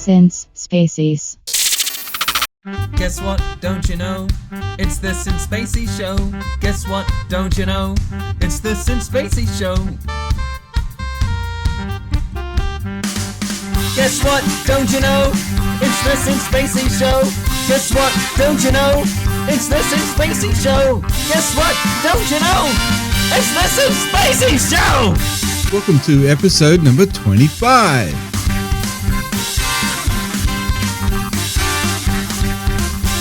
Since Spacies. Guess what? Don't you know? It's the Since Spacies Show. Guess what? Don't you know? It's the Since Spacies Show. Guess what? Don't you know? It's the Since Spacies Show. Guess what? Don't you know? It's the Since Spacies Show. Guess what? Don't you know? It's the Since Spacies Show. Welcome to episode number 25.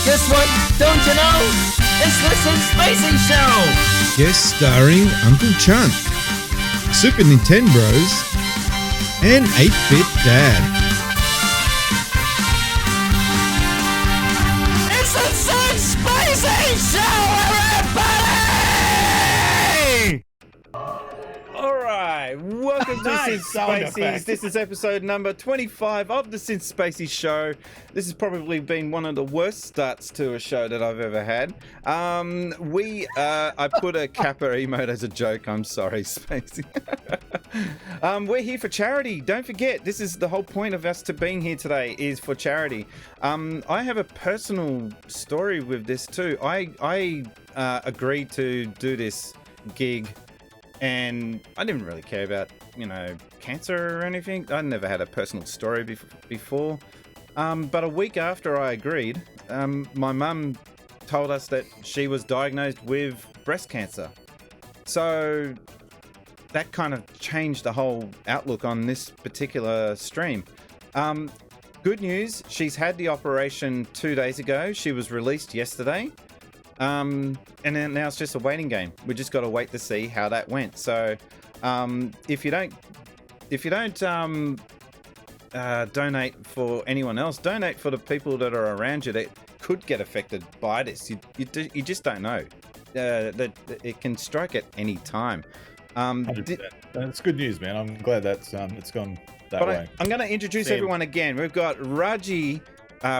Guess what? Don't you know? It's the Since Spacies Show. Guest starring Uncle Chunt, Super Nintendo Bros, and 8-Bit Dad. It's the Since Spacies Show, everybody! Alright, welcome to Since Spacies. This is episode number 25 of the Since Spacies Show. This has probably been one of the worst starts to a show that I've ever had. I put a Kappa emote as a joke. I'm sorry, Spacey. We're here for charity. Don't forget, this is the whole point of us to being here today is for charity. I have a personal story with this too. I agreed to do this gig, and I didn't really care about, cancer or anything. I never had a personal story before. But a week after I agreed, my mum told us that she was diagnosed with breast cancer. So that kind of changed the whole outlook on this particular stream. Good news, she's had the operation 2 days ago. She was released yesterday. And then now it's just a waiting game. We just got to wait to see how that went. So if you don't donate for anyone else, donate for the people that are around you that could get affected by this. You just don't know. That it can strike at any time. That's good news, man. I'm glad that's it's gone that way. I'm going to introduce everyone again. We've got Raji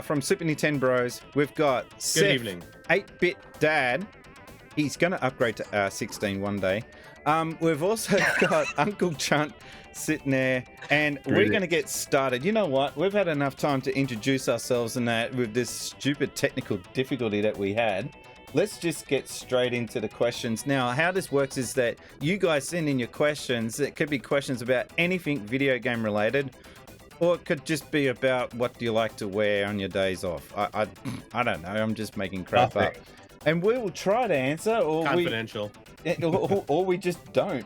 from Super Nintendo Bros. We've got Seth, Good evening. 8-Bit Dad. He's going to upgrade to 16 one day. We've also got Uncle Chunt sitting there, and we're going to get started. You know what? We've had enough time to introduce ourselves and that with this stupid technical difficulty that we had. Let's just get straight into the questions. Now, how this works is that you guys send in your questions. It could be questions about anything video game related, or it could just be about what do you like to wear on your days off. I don't know. I'm just making crap up. And we will try to answer, or Confidential. or we just don't.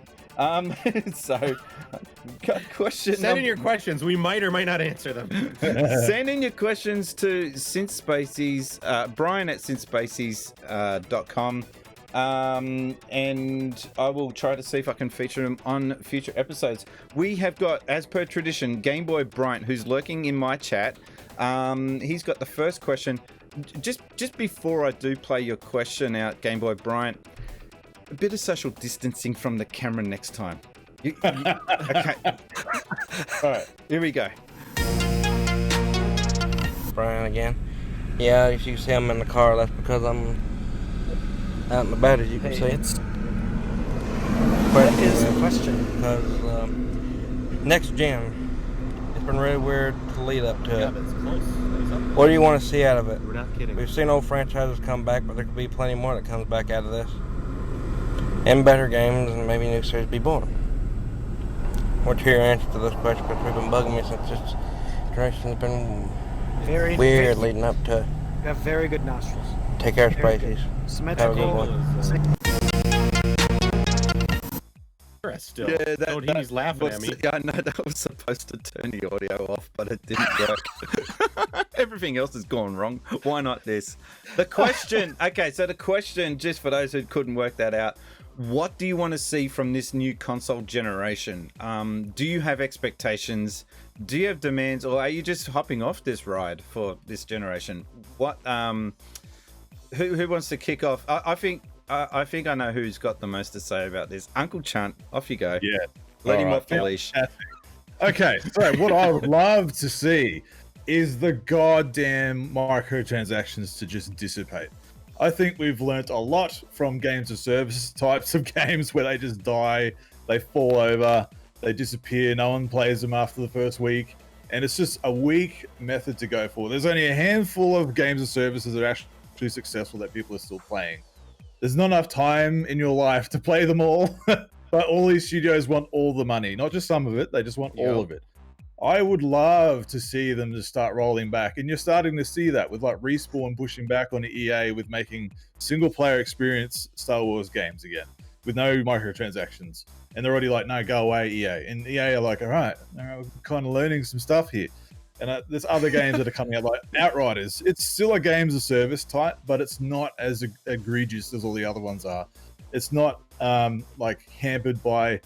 So, got questions. Send in your questions. We might or might not answer them. Send in your questions to Since Spacies, Brian at sincespacies.com. And I will try to see if I can feature them on future episodes. We have got, as per tradition, Game Boy Bryant, who's lurking in my chat. He's got the first question. Just before I do play your question out, Game Boy Bryant, a bit of social distancing from the camera next time. Okay. All right, here we go. Brian again. Yeah, if you see I'm in the car, that's because I'm out and about, as you can see. What is the question? Because next gen, it's been really weird to lead up to it. That's close. What do you want to see out of it? We're not kidding. We've seen old franchises come back, but there could be plenty more that comes back out of this. And better games, and maybe new series be born. What's your answer to this question? Because we've been bugging me since this generation's been weird leading up to it. You have very good nostrils. Take care, Very Spacies. good. Symmetrical. Have a good one. Still. Yeah, he's laughing at me. Yeah, I know that was supposed to turn the audio off, but it didn't work. Everything else has gone wrong. Why not this? The question, so the question, just for those who couldn't work that out, what do you want to see from this new console generation? Do you have expectations? Do you have demands, or are you just hopping off this ride for this generation? What? Who wants to kick off? I think I know who's got the most to say about this. Uncle Chunt, off you go. Yeah. Let him off the leash. Okay, so what I would love to see is the goddamn microtransactions to just dissipate. I think we've learnt a lot from games of service types of games where they just die, they fall over, they disappear, no one plays them after the first week, and it's just a weak method to go for. There's only a handful of games and services that are actually successful that people are still playing. There's not enough time in your life to play them all, but all these studios want all the money, not just some of it. They just want all of it. I would love to see them just start rolling back, and you're starting to see that with like Respawn pushing back on the EA with making single-player experience Star Wars games again with no microtransactions, and they're already like, no, go away, EA. And EA are like, all right, we're kind of learning some stuff here. And there's other games that are coming out like Outriders. It's still a games of service type, but it's not as egregious as all the other ones are. It's not like hampered by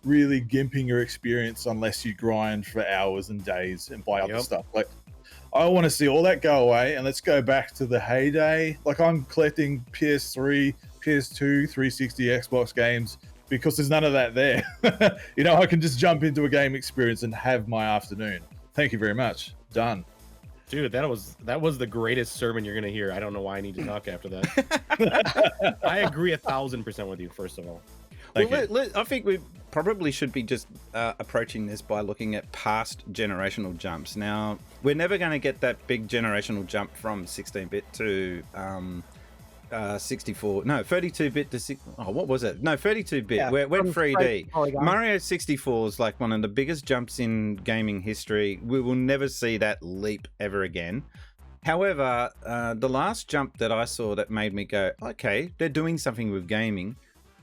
really gimping your experience unless you grind for hours and days and buy other stuff. Like, I want to see all that go away, and let's go back to the heyday. Like, I'm collecting PS3, PS2, 360, Xbox games because there's none of that there. You know, I can just jump into a game experience and have my afternoon. Thank you very much. Done. Dude, that was the greatest sermon you're gonna hear. I don't know why I need to talk after that. I agree 1,000% with you. First of all, I think we probably should be just approaching this by looking at past generational jumps. Now, we're never going to get that big generational jump from 16-bit to 32-bit to what was it? No, 32-bit. Yeah, We're 3D. Polygon. Mario 64 is like one of the biggest jumps in gaming history. We will never see that leap ever again. However, the last jump that I saw that made me go, okay, they're doing something with gaming,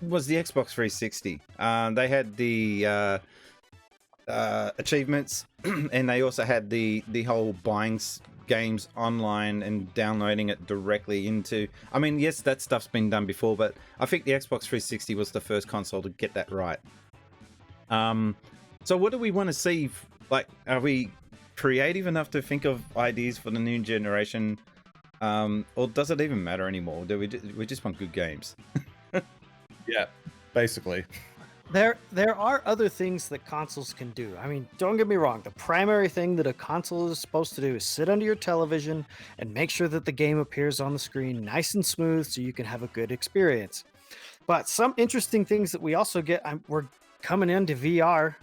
was the Xbox 360. They had the achievements, and they also had the whole buying games online and downloading it directly into. I mean, yes, that stuff's been done before, but I think the Xbox 360 was the first console to get that right. So what do we want to see? Like, are we creative enough to think of ideas for the new generation, or does it even matter anymore? Do we just want good games? Yeah, basically. There are other things that consoles can do. I mean, don't get me wrong. The primary thing that a console is supposed to do is sit under your television and make sure that the game appears on the screen nice and smooth so you can have a good experience. But some interesting things that we also get, we're coming into VR.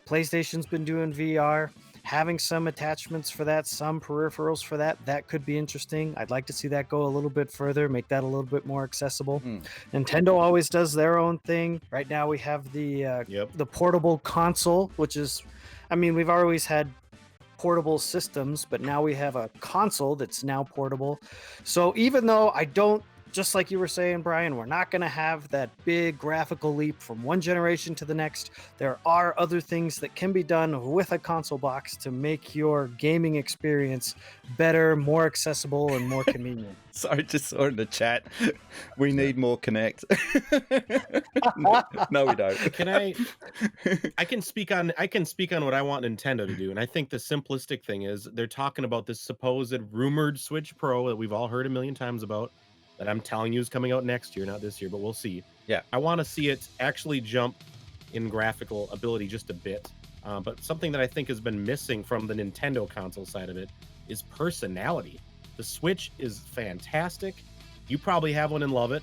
PlayStation's been doing VR, having some attachments for that, some peripherals for that. That could be interesting. I'd like to see that go a little bit further, make that a little bit more accessible. Nintendo always does their own thing. Right now we have the portable console, which is, I mean, we've always had portable systems, but now we have a console that's now portable. So even though I don't, just like you were saying, Brian, we're not going to have that big graphical leap from one generation to the next. There are other things that can be done with a console box to make your gaming experience better, more accessible, and more convenient. Sorry, just saw in the chat, we need more Connect. No, we don't. I can speak on what I want Nintendo to do, and I think the simplistic thing is they're talking about this supposed rumored Switch Pro that we've all heard a million times about, that I'm telling you is coming out next year, not this year, but we'll see. Yeah. I want to see it actually jump in graphical ability just a bit. But something that I think has been missing from the Nintendo console side of it is personality. The Switch is fantastic. You probably have one and love it.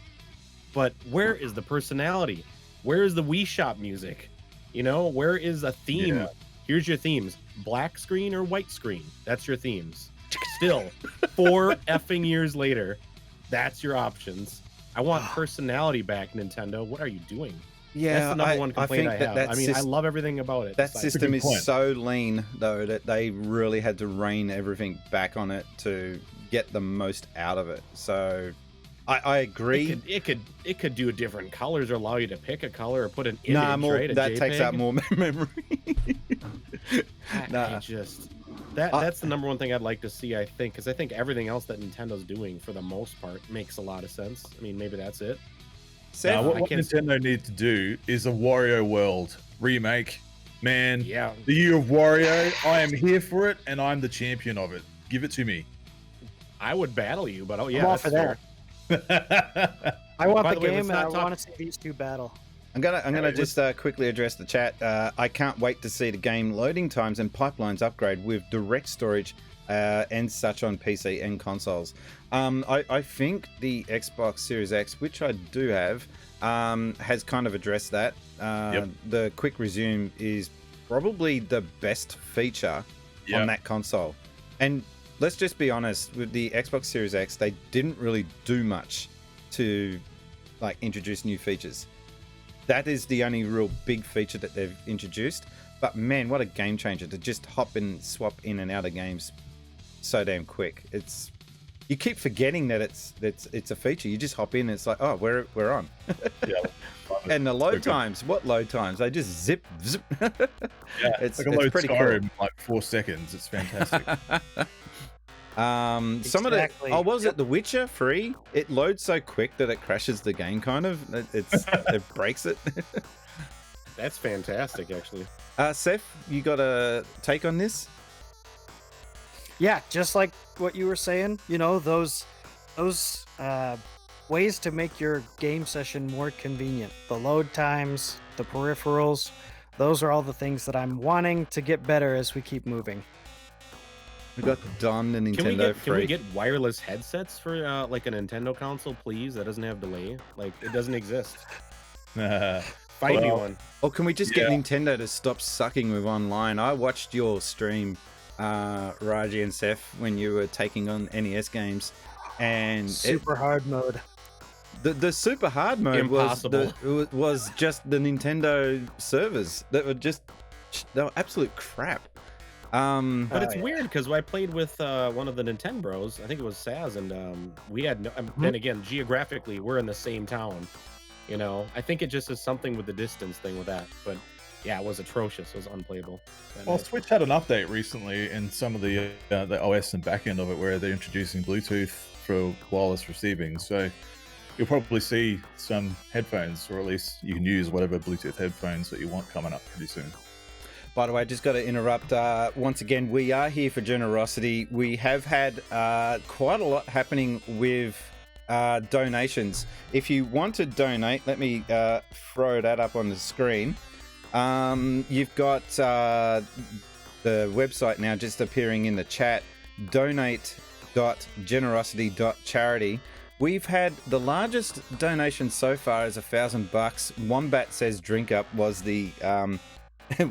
But where is the personality? Where is the Wii Shop music? You know, where is a theme? Yeah. Here's your themes. Black screen or white screen? That's your themes. Still, 4 effing years later, that's your options. I want personality back, Nintendo. What are you doing? Yeah, that's the number one complaint I have. I mean, I love everything about it. That system is so lean, though, that they really had to rein everything back on it to get the most out of it. So, I agree. It could do different colors or allow you to pick a color or put an image. That takes out more memory. That's the number one thing I'd like to see, I think, because I think everything else that Nintendo's doing, for the most part, makes a lot of sense. I mean, maybe that's it. What Nintendo needs to do is a Wario World remake. Man, yeah. The Year of Wario, I am here for it, and I'm the champion of it. Give it to me. I would battle you, but I'm all for that. I want the game, and I want to see these two battle. I'm gonna just quickly address the chat. I can't wait to see the game loading times and pipelines upgrade with direct storage and such on PC and consoles. I think the Xbox Series X, which I do have, has kind of addressed that. The quick resume is probably the best feature on that console. And let's just be honest, with the Xbox Series X, they didn't really do much to like introduce new features. That is the only real big feature that they've introduced. But man, what a game changer to just hop and swap in and out of games so damn quick. You keep forgetting that it's a feature. You just hop in and it's like, oh, we're on. Yeah. And the load times, what load times? They just zip. Yeah, it's like a load pretty Skyrim cool. in like 4 seconds. It's fantastic. Some of the was it The Witcher free? It loads so quick that it crashes the game. Kind of, it breaks it. That's fantastic, actually. Seth, you got a take on this? Yeah, just like what you were saying, you know, those ways to make your game session more convenient. The load times, the peripherals, those are all the things that I'm wanting to get better as we keep moving. We got Don, the Nintendo Can we freak. get wireless headsets for like a Nintendo console, please? That doesn't have delay. Like, it doesn't exist. Find me one. Or can we just get Nintendo to stop sucking with online? I watched your stream, Raji and Seth, when you were taking on NES games, and Super hard mode. The super hard mode was just the Nintendo servers that were they were absolute crap. But it's weird because I played with one of the Nintendo Bros. I think it was Saz, and we had no. Then again, geographically, we're in the same town. You know, I think it just is something with the distance thing with that. But yeah, it was atrocious. It was unplayable. Well, Switch had an update recently in some of the OS and back end of it where they're introducing Bluetooth for wireless receiving. So you'll probably see some headphones, or at least you can use whatever Bluetooth headphones that you want coming up pretty soon. By the way, just got to interrupt. Once again, we are here for GenerOZity. We have had quite a lot happening with donations. If you want to donate, let me throw that up on the screen. You've got the website now just appearing in the chat, donate.generosity.charity. We've had the largest donation so far is $1,000. Wombat Says Drink Up was the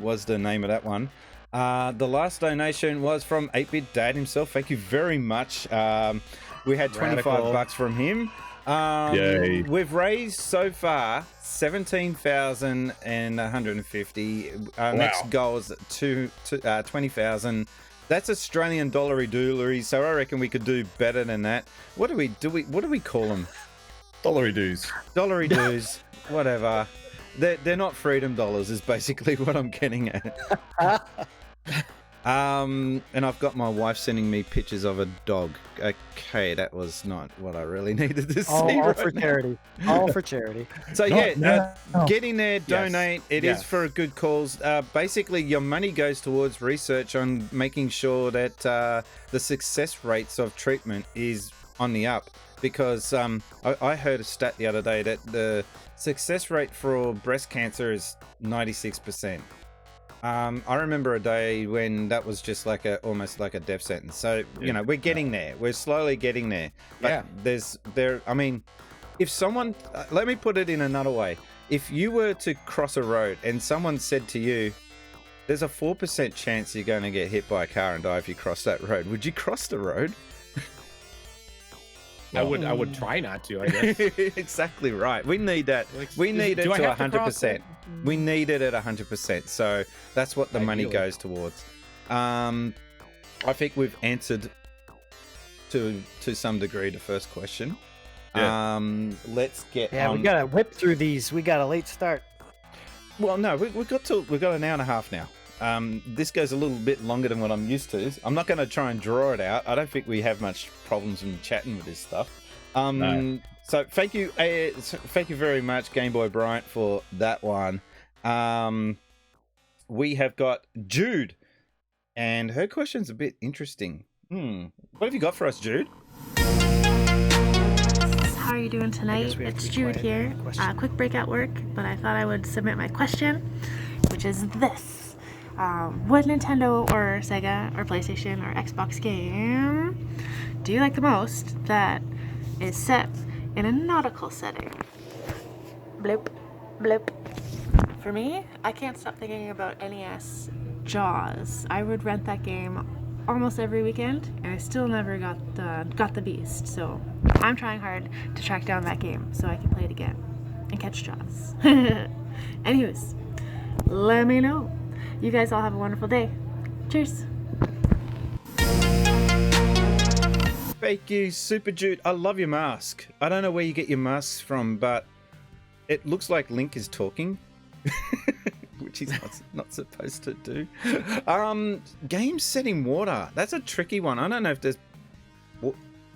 was the name of that one. The last donation was from 8-Bit Dad himself. Thank you very much. We had $25 from him. Yay. We've raised so far $17,150. Our next goal is $20,000. That's Australian dollary-doolary, so I reckon we could do better than that. What do we call them? Dollary dues. Dollary dues, whatever. They're not freedom dollars is basically what I'm getting at. And I've got my wife sending me pictures of a dog. Okay, that was not what I really needed to see. All for charity. All for charity. So get in there, donate. It is for a good cause. Basically, your money goes towards research on making sure that the success rates of treatment is on the up. Because I heard a stat the other day that the success rate for breast cancer is 96%. I remember a day when that was just like almost like a death sentence. So, you know, we're getting there. We're slowly getting there. But I mean, if someone, let me put it in another way. If you were to cross a road and someone said to you, there's a 4% chance you're going to get hit by a car and die if you cross that road, would you cross the road? I would try not to, I guess. Exactly right. We need that. We need it to 100%. We need it at 100%. So that's what the money goes towards. I think we've answered to some degree the first question. Let's get on. We gotta whip through these. We got a late start. Well, no, we've got an hour and a half now. This goes a little bit longer than what I'm used to. I'm not going to try and draw it out. I don't think we have much problems in chatting with this stuff. No. So thank you very much, Game Boy Bryant, for that one. We have got Jude, and her question's a bit interesting. What have you got for us, Jude? How are you doing tonight? It's Jude here. Quick break at work, but I thought I would submit my question, which is this. What Nintendo or Sega or PlayStation or Xbox game do you like the most that is set in a nautical setting? Bloop, bloop. For me, I can't stop thinking about NES Jaws. I would rent that game almost every weekend, and I still never got the beast. So I'm trying hard to track down that game so I can play it again and catch Jaws. Anyways, let me know. You guys all have a wonderful day. Cheers. Thank you, Super Jude. I love your mask. I don't know where you get your masks from, but it looks like Link is talking, which he's not supposed to do. Game set in water. That's a tricky one. I don't know if there's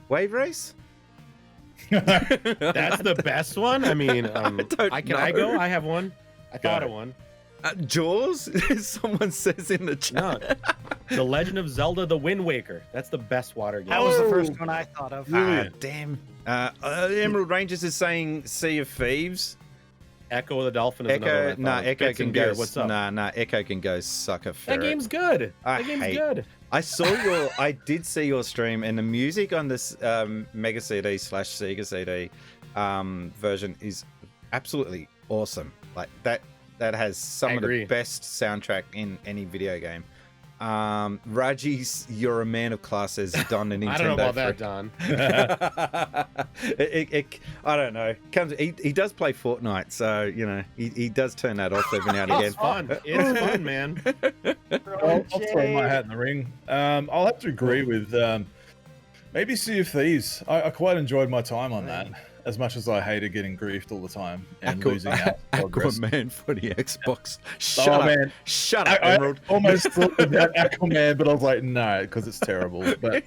wave race. That's the best one. I mean, can I go? I have one. I thought of one. Jaws? Someone says in the chat. No. The Legend of Zelda: The Wind Waker. That's the best water game. That was the first one I thought of. Damn. Emerald Rangers is saying Sea of Thieves. Echo the Dolphin is another one. Nah, Echo Bits can and go. beer, what's up? Nah, Echo can go suck a ferret. That game's good. Good. I did see your stream, and the music on this Mega CD / Sega CD version is absolutely awesome. Like that has some of the best soundtrack in any video game. Raji's You're a Man of Class says Don and Nintendo. I don't know about that, Don. I don't know. He does play Fortnite, so you know he does turn that off every now and again. It's fun. It's fun, man. I'll throw my hat in the ring. I'll have to agree with maybe Sea of Thieves. I quite enjoyed my time on that. As much as I hated getting griefed all the time and losing out. Aquaman for the Xbox. Shut up, Emerald. I almost thought about Aquaman, but I was like, no, because it's terrible. But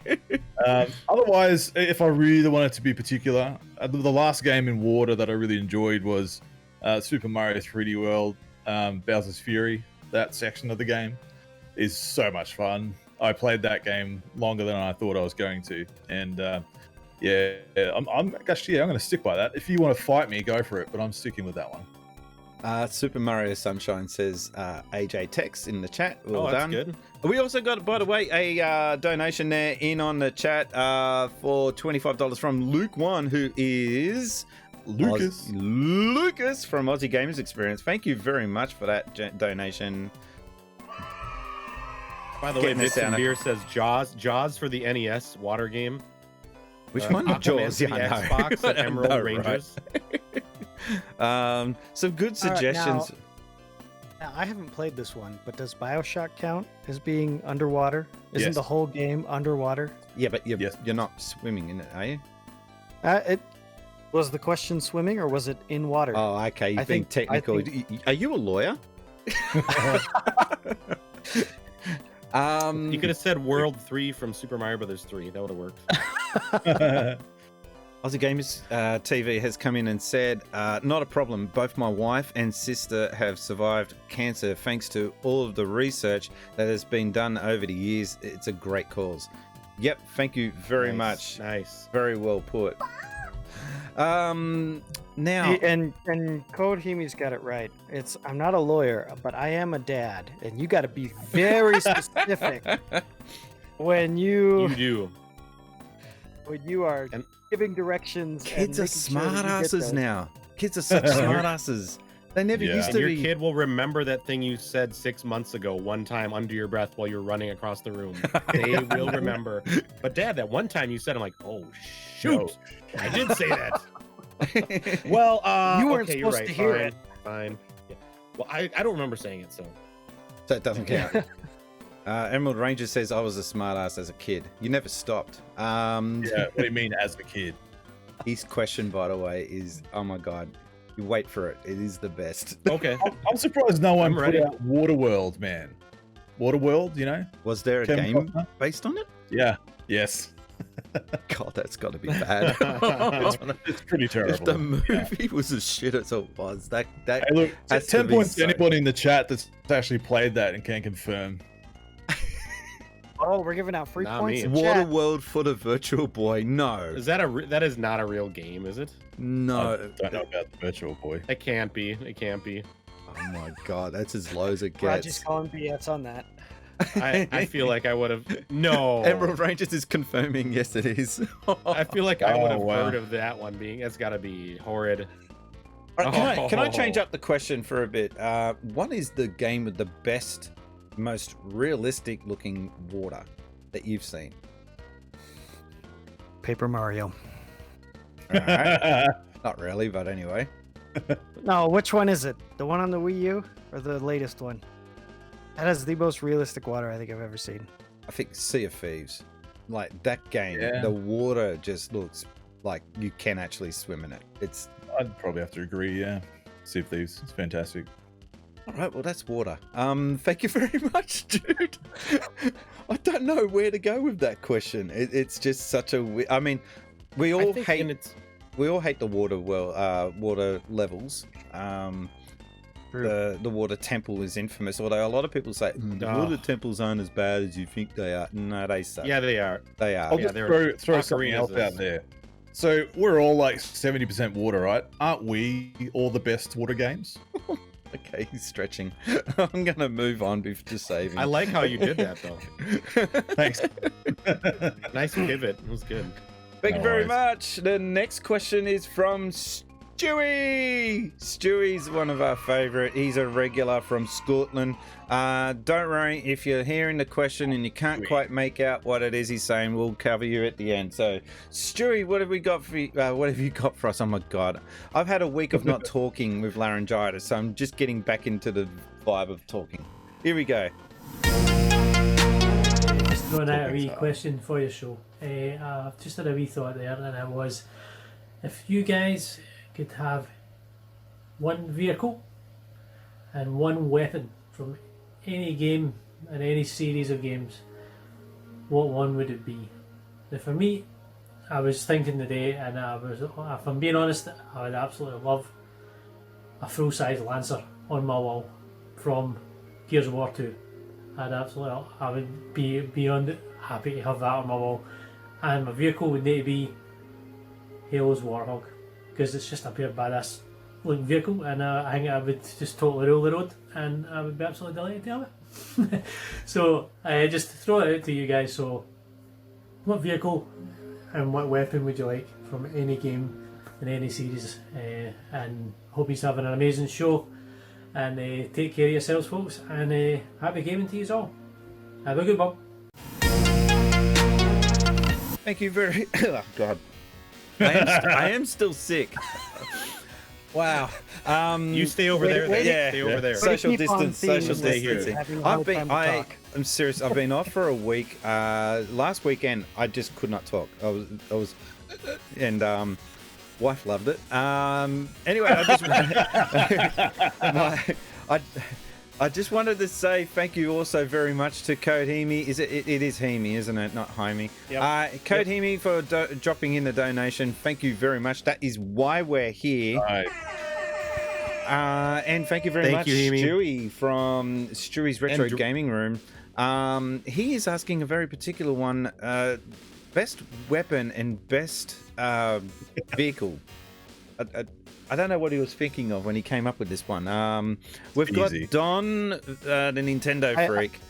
otherwise, if I really wanted to be particular, the last game in water that I really enjoyed was Super Mario 3D World, Bowser's Fury. That section of the game is so much fun. I played that game longer than I thought I was going to, and I'm going to stick by that. If you want to fight me, go for it, but I'm sticking with that one. Super Mario Sunshine says AJ Tex in the chat. Well that's done. good. We also got, by the way, a donation there in on the chat for $25 from Luke One, who is Lucas from Aussie Gamers Experience. Thank you very much for that donation. By the way, Bits and Beer says Jaws for the NES water game. Which one? Jaws, yeah, Xbox and Emerald Rangers. Some good suggestions. Now, I haven't played this one, but does BioShock count as being underwater? Isn't the whole game underwater? Yeah, but you're not swimming in it, are you? It was the question swimming or was it in water? Oh, okay. You're being technical. Are you a lawyer? You could have said World 3 from Super Mario Brothers 3. That would have worked. Aussie Gamers TV has come in and said, not a problem. Both my wife and sister have survived cancer thanks to all of the research that has been done over the years. It's a great cause. Yep, thank you very much. Nice. Very well put. Now and Code Hemi's got it right. I'm not a lawyer, but I am a dad, and you got to be very specific when you are giving directions. Kids are smartasses now. Kids are such smartasses. They never used to and be. Your kid will remember that thing you said 6 months ago, one time under your breath while you're running across the room. They will remember. But Dad, that one time you said, I'm like, oh shoot, I did say that. Well, you weren't supposed to hear it. Fine. Yeah. Well, I don't remember saying it, so it doesn't count. Emerald Ranger says I was a smartass as a kid. You never stopped. What do you mean as a kid? His question, by the way, is, oh my god, you wait for it. It is the best. Okay. I'm surprised no one put out Waterworld, man. Waterworld, you know? Was there a game based on it? Yeah. Yes. God, that's got to be bad. It's pretty terrible. If the movie was as shit as it was, that hey, look, 10 points to anybody in the chat that's actually played that and can confirm. Oh, we're giving out free points. Waterworld for the Virtual Boy. No. Is that is not a real game, is it? No. I don't know about the Virtual Boy. It can't be. It can't be. Oh my god, that's as low as it gets. Roger's calling BS on that. I feel like I would have. No. Emerald Rangers is confirming. Yes, it is. I feel like I would have heard of that one being. It's got to be horrid. All right, can I change up the question for a bit? What is the game with the best most realistic looking water that you've seen? Paper Mario. All right. Not really, but anyway. No, which one is it? The one on the Wii U or the latest one? That has the most realistic water I think I've ever seen. I think Sea of Thieves. Like that game, Yeah. the water just looks like you can actually swim in it. It's I'd probably have to agree. Yeah, Sea of Thieves. It's fantastic. all right. Well, that's water. Thank you very much, dude. I don't know where to go with that question. It's just such a. I mean, we all hate the water. Water levels. The water temple is infamous. Although a lot of people say the water temples aren't as bad as you think they are. No, they suck. Yeah, they are. They are. I'll just throw something else out there. So we're all like 70% water, right? Aren't we all the best water games? Okay, he's stretching. I'm gonna move on to save him. I like how you did that though. Thanks. Nice pivot. It was good. Thank you No very worries. much. The next question is from Stewie. Stewie's one of our favorite. He's a regular from Scotland. Don't worry if you're hearing the question and you can't quite make out what it is he's saying. We'll cover you at the end. So, Stewie, what have we got for you? What have you got for us? Oh my God, I've had a week of not talking with laryngitis, so I'm just getting back into the vibe of talking. Here we go. Just throwing out a wee question for your show. I've just had a wee thought there, and it was, if you guys could have one vehicle and one weapon from any game and any series of games, what one would it be? Now for me, I was thinking today, and if I'm being honest, I would absolutely love a full-size Lancer on my wall from Gears of War 2. I would be beyond happy to have that on my wall, and my vehicle would need to be Halo's Warthog, because it's just a pure badass looking vehicle, and I think I would just totally rule the road, and I would be absolutely delighted to have it. So I just throw it out to you guys. So what vehicle and what weapon would you like from any game in any series? And hope you're having an amazing show, and take care of yourselves, folks, and happy gaming to you all. Have a good one. Thank you very. Oh God, I am still sick. Wow. You stay over there. Then. Yeah. Stay over there. Social Keep on distance. Social theme. Stay here. distancing. Having a hard time to talk. I'm serious. I've been off for a week. Last weekend, I just could not talk. I was, and wife loved it. Anyway, I just wanted to say thank you also very much to Code Hemi. It is Hemi, isn't it? Not Jaime. Yep. Code Hemi for dropping in the donation. Thank you very much. That is why we're here. Right. And thank you very much, you, Hemi. Stewie from Stewie's Retro And Gaming Room. He is asking a very particular one: best weapon and best vehicle. I don't know what he was thinking of when he came up with this one. We've got Easy. Don, the Nintendo freak.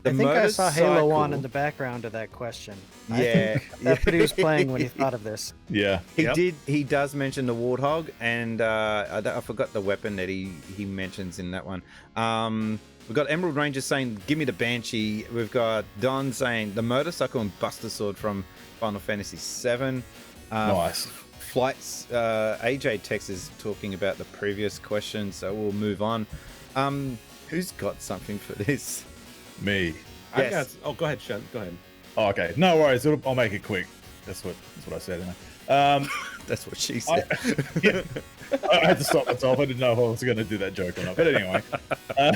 I think I saw Halo on in motorcycle. the background of that question. Yeah, That's what he was playing when he thought of this. Yeah. He does mention the Warthog, and I forgot the weapon that he mentions in that one. We've got Emerald Ranger saying, "Give me the Banshee." We've got Don saying the motorcycle and Buster Sword from Final Fantasy VII. Nice. Flights. AJ Tex is talking about the previous question, so we'll move on. Who's got something for this? Me. Yes. Go ahead, Chunt. Go ahead. Oh, okay. No worries. I'll make it quick. That's what I said. That's what she said. I had to stop myself. I didn't know if I was going to do that joke or not. But anyway, I'd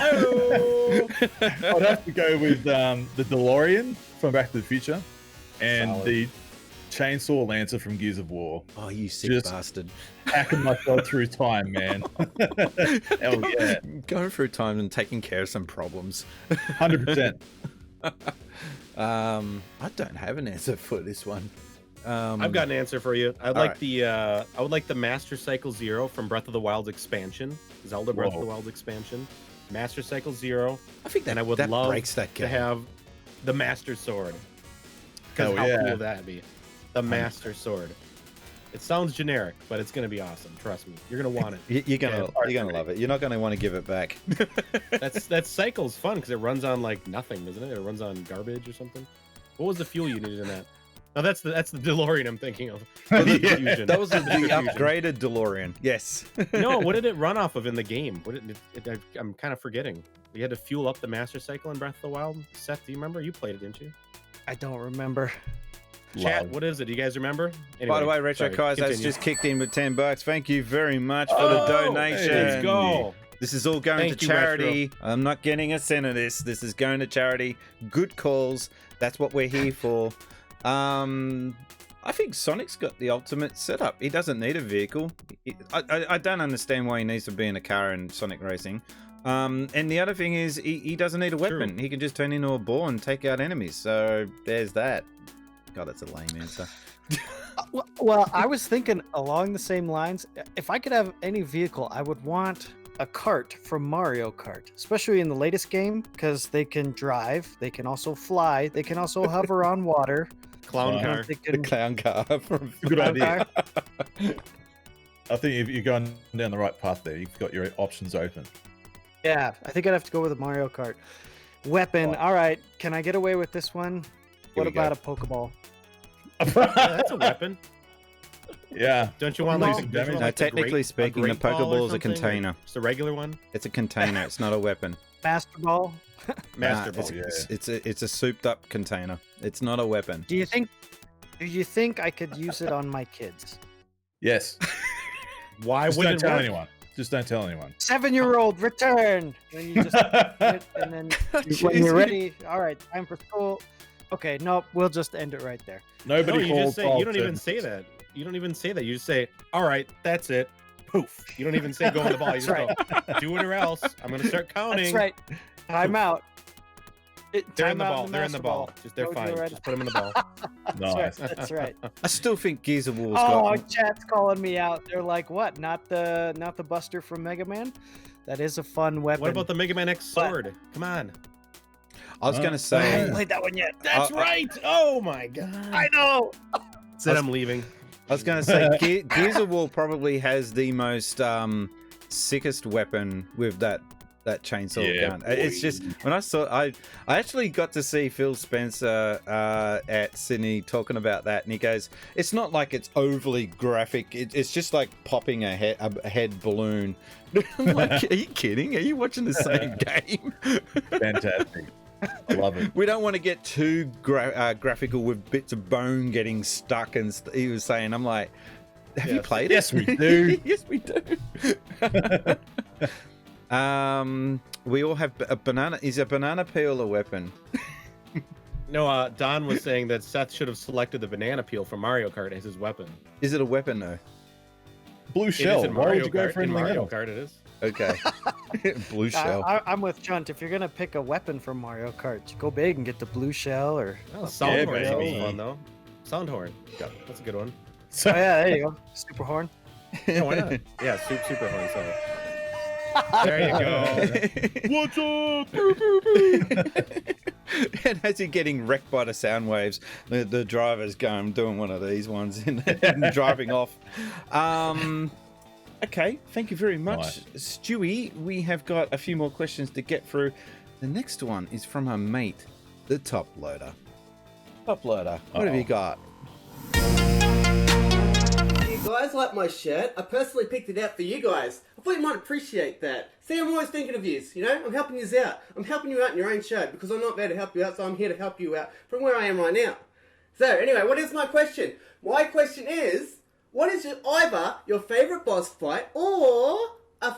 have to go with the DeLorean from Back to the Future and Solid. the Chainsaw Lancer from Gears of War. Oh, you sick Just- bastard. Hacking myself through time, man. Hell yeah. Going through time and taking care of some problems. 100%. I don't have an answer for this one. I've got an answer for you. I would All like the Master Cycle Zero from Breath of the Wild's expansion, Zelda Breath of the Whoa. Wild's expansion. Master Cycle Zero, I think that, and I would that love breaks that to game. have the Master Sword. Because Hell how yeah. cool would that be? The Master Sword. It sounds generic, but it's gonna be awesome. Trust me, you're gonna want it. You're gonna love it. You're not gonna want to give it back. That cycle's fun because it runs on like nothing, doesn't it? It runs on garbage or something. What was the fuel you needed in that? No, that's the DeLorean I'm thinking of. That was the upgraded DeLorean. Yes. No, what did it run off of in the game? What I'm kind of forgetting. We had to fuel up the Master Cycle in Breath of the Wild. Seth, do you remember? You played it, didn't you? I don't remember. Chat, what is it? Do you guys remember? By the way, Retro Kai's has just kicked in with $10. Thank you very much for the donation. Let's go. This is all going to charity. I'm not getting a cent of this. This is going to charity. Good calls. That's what we're here for. I think Sonic's got the ultimate setup. He doesn't need a vehicle. I don't understand why he needs to be in a car in Sonic Racing. And the other thing is he doesn't need a weapon. True. He can just turn into a ball and take out enemies. So there's that. God, that's a lame answer. Well, I was thinking along the same lines. If I could have any vehicle, I would want a kart from Mario Kart, especially in the latest game, because they can drive, they can also fly, they can also hover on water. Clown car. They can... The clown car. Good idea. I think if you're going down the right path there, you've got your options open. Yeah, I think I'd have to go with a Mario Kart. Weapon. All right, can I get away with this one? What about a Pokeball? Yeah, that's a weapon. Yeah. Don't you want like technically speaking, a Pokeball is a container. It's a regular one. It's a container. It's not a weapon. Master Ball. Master Nah, Ball. It's a souped up container. It's not a weapon. Do you think I could use it on my kids? Yes. Why Just wouldn't don't tell it work? anyone. Just don't tell anyone. 7-year-old return. And you just and then when you're ready, all right, time for school. Okay, nope, we'll just end it right there. Nobody No, you calls just say you don't even say that. You don't even say that. You just say, "All right, that's it." Poof. You don't even say go on the ball. You just go, do it or else. I'm gonna start counting. That's right. Time out. They're in the ball. They're in the ball. Just they're fine. Just put them in the ball. Nice. That's right. I still think Gears of War's Oh, got... chat's calling me out. They're like, what? Not the Buster from Mega Man? That is a fun weapon. What about the Mega Man X sword? Come on. I was going to I say... haven't played that one yet. That's right. Oh my god. I know. Said I'm leaving. I was going to say Gears of War probably has the most sickest weapon with that chainsaw gun. It's just when I actually got to see Phil Spencer at Sydney talking about that, and he goes, "It's not like it's overly graphic. It's just like popping a head balloon." I'm like, are you kidding? Are you watching the same game? Fantastic. I love it. We don't want to get too graphical with bits of bone getting stuck, and he was saying, "I'm like, have you played it?" Yes, we do. Yes, we do. We all have a banana. Is a banana peel a weapon? No, Don was saying that Seth should have selected the banana peel from Mario Kart as his weapon. Is it a weapon though? Blue It shell. is in Why Mario would you go Kart. for In anything Mario else? Kart, it is. Okay. Blue shell. I'm with Chunt. If you're gonna pick a weapon from Mario Kart, go big and get the blue shell or. Oh, sound horn baby. sounds fun though. Sound horn. Yeah, that's a good one. Oh yeah, there you go. Super horn. Yeah, why not? Yeah, super horn. Sorry. There you go. What's up? And as you're getting wrecked by the sound waves, the driver's going doing one of these ones and driving off. Okay, thank you very much, Right. Stewie. We have got a few more questions to get through. The next one is from our mate, the Top Loader. Top Loader, what have you got? You guys like my shirt? I personally picked it out for you guys. I thought you might appreciate that. See, I'm always thinking of yous, you know? I'm helping yous out. I'm helping you out in your own show because I'm not there to help you out, so I'm here to help you out from where I am right now. So, anyway, what is my question? My question is, what is either your favourite boss fight or a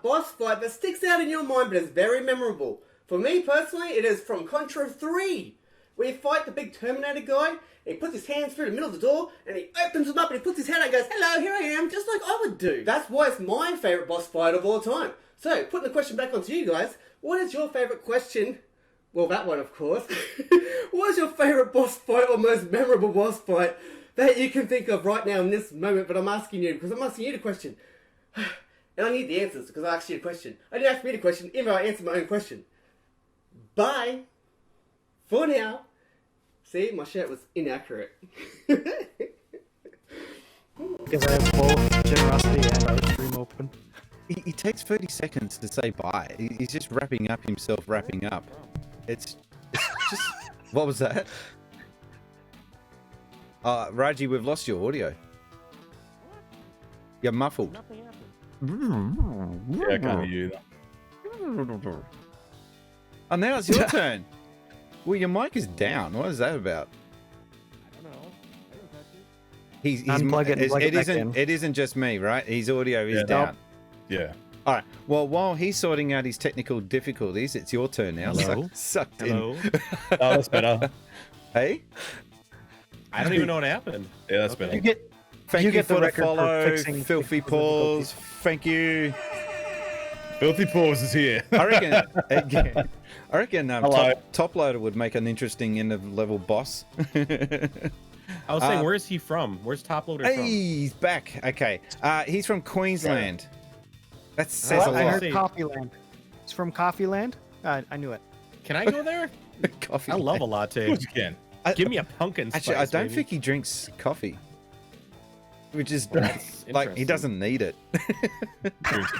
boss fight that sticks out in your mind but is very memorable? For me, personally, it is from Contra 3. Where you fight the big Terminator guy, and he puts his hands through the middle of the door, and he opens them up, and he puts his head out and goes, "Hello, here I am," just like I would do. That's why it's my favourite boss fight of all time. So, putting the question back onto you guys, what is your favourite question? Well, that one, of course. What is your favourite boss fight or most memorable boss fight that you can think of right now in this moment? But I'm asking you, because I'm asking you the question. And I need the answers, because I asked you the question. I didn't ask me the question, even though I answered my own question. Bye. For now. See, my shirt was inaccurate. because I have both GenerOZity and our stream open. He takes 30 seconds to say bye. He's just wrapping up himself, wrapping up. It's just... What was that? Raji, we've lost your audio. You're muffled. Nothing happened. Yeah, I can't hear you. Oh, now it's your turn. Well, your mic is down. What is that about? I don't know. I didn't touch it. He's Unplug it and plug it back in. it isn't just me, right? His audio is down. Yeah. All right. Well, while he's sorting out his technical difficulties, it's your turn now. Hello? Sucked Hello. in. Oh, that's better. Hey. I don't even know what happened. Yeah, that's better. You get Thank You you get the for the record for follow, fixing Filthy technical Paws. difficulties. Thank you. Filthy Paws is here. I reckon Hello. Top Loader would make an interesting end of level boss. I was saying, where's he from? Where's Top Loader Hey, from? he's back. Okay. He's from Queensland. That says What? a I lot. heard Say- Coffeeland. It's from Coffeeland. I knew it. Can I go there? Coffee. I love a Of latte. course you can. Give me a pumpkin spice. Actually, I don't baby. think he drinks coffee. Which is That's like he interesting. doesn't need it.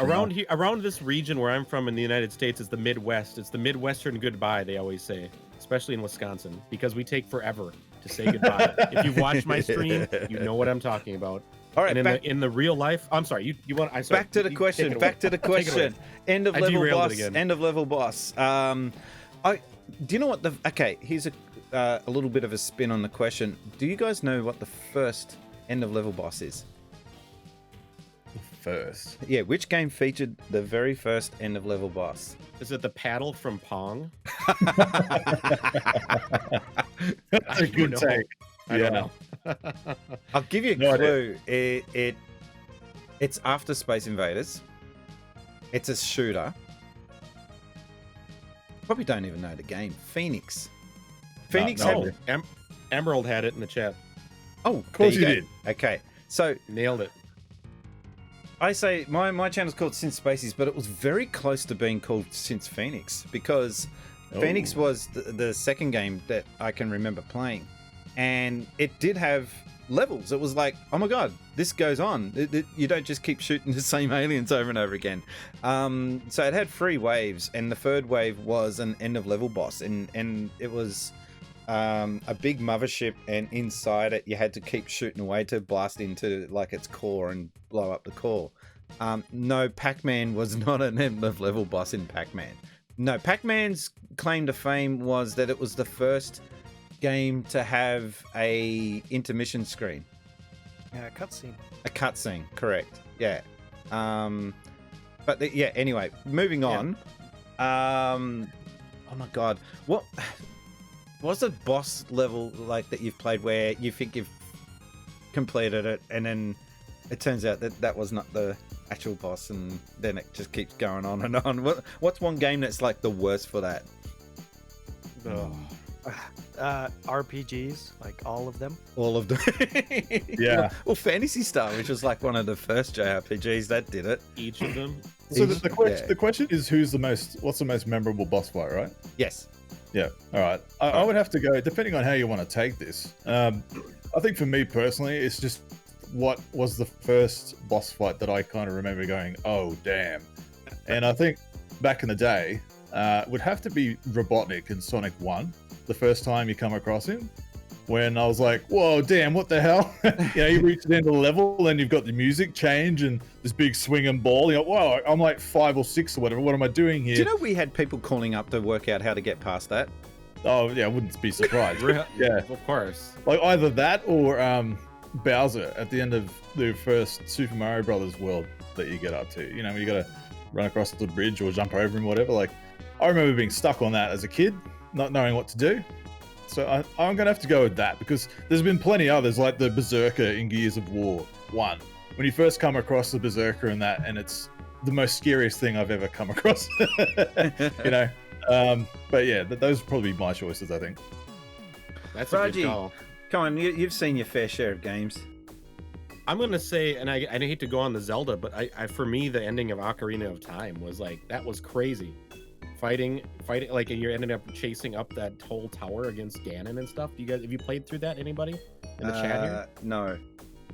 Around here, around this region where I'm from in the United States is the Midwest. It's the Midwestern goodbye, they always say, especially in Wisconsin, because we take forever to say goodbye. If you've watched my stream, you know what I'm talking about. All right, And in back, the real life, I'm sorry. You want? I'm sorry. back to the you question. take it Back to away. the Take it away. question. End of I level derailed it boss. again. End of level boss. Do you know what the? Okay, here's a little bit of a spin on the question. Do you guys know what the first end of level boss is? First. Yeah, which game featured the very first end of level boss? Is it the paddle from Pong? That's a good know. take. I don't know. I'll give you a No clue. It's after Space Invaders. It's a shooter. Probably don't even know the game. Phoenix. Phoenix no. had. Emerald had it in the chat. Oh, Of course there you go. did. Okay, so Nailed it. I say my channel's called Since Spacies, but it was very close to being called Since Phoenix because Phoenix was the second game that I can remember playing, and it did have levels. It was like, oh my god, this goes on. You don't just keep shooting the same aliens over and over again. So it had 3 waves, and the third wave was an end of level boss, and it was a big mothership, and inside it you had to keep shooting away to blast into like its core and blow up the core. No, Pac-Man was not an end of level boss in Pac-Man. No, Pac-Man's claim to fame was that it was the first game to have a intermission screen. Yeah, cutscene. A cutscene, correct. Yeah. But yeah, anyway, moving on. Oh my god. What's a boss level like that you've played where you think you've completed it and then it turns out that that was not the actual boss and then it just keeps going on and on? What's one game that's like the worst for that? RPGs, like all of them. All of them. Yeah. Well, Fantasy Star, which was like one of the first JRPGs that did it. Each of them. So Each- the question is what's the most memorable boss fight, right? Yes. Yeah. All right. I would have to go, depending on how you want to take this. I think for me personally, it's just what was the first boss fight that I kind of remember going, oh, damn. And I think back in the day, it would have to be Robotnik in Sonic 1, the first time you come across him. When I was like, whoa, damn, what the hell? You reach the end of the level and you've got the music change and this big swinging ball. You're like, whoa, I'm like 5 or 6 or whatever. What am I doing here? Do you know we had people calling up to work out how to get past that? Oh, yeah, I wouldn't be surprised. Yeah. Of course. Like either that or Bowser at the end of the first Super Mario Brothers world that you get up to. You know, you got to run across the bridge or jump over him, whatever. Like, I remember being stuck on that as a kid, not knowing what to do. So I'm going to have to go with that because there's been plenty others like the Berserker in Gears of War 1. When you first come across the Berserker in that, and it's the most scariest thing I've ever come across. You know? But yeah, those are probably my choices, I think. That's a Raji, good call. come on, you've seen your fair share of games. I'm gonna say, and I hate to go on the Zelda, but I for me the ending of Ocarina of Time was like that was crazy. Fighting like, and you're ending up chasing up that whole tower against Ganon and stuff. Have you played through that? Anybody in the chat here? No.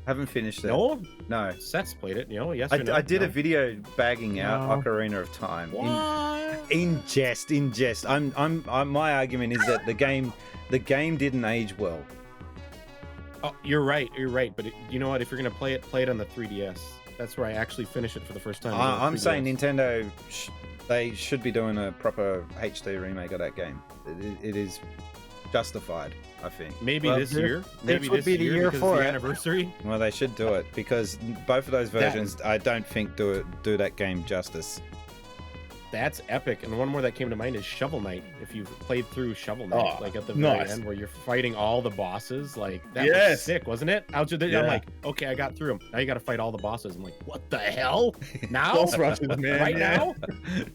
Haven't finished it. No, No. Seth's played it. Yes or no? I did No? a video bagging out No. Ocarina of Time. What? In jest. I'm my argument is that the game didn't age well. Oh, you're right. But you know what? If you're gonna play it on the 3DS. That's where I actually finished it for the first time. I'm saying Nintendo, they should be doing a proper HD remake of that game. It is justified, I think. Maybe Well, this year. Maybe would this be the year because for it's the it. anniversary. Well, they should do it because both of those versions, I don't think do that game justice. That's epic. And one more that came to mind is Shovel Knight. If you've played through Shovel Knight, Oh, like at the very nice. end where you're fighting all the bosses, like that was Yes. sick, wasn't it? I'm Yeah. like, okay, I got through them. Now you got to fight all the bosses. I'm like, what the hell? Now? Boss rushes, man. Right yeah. now?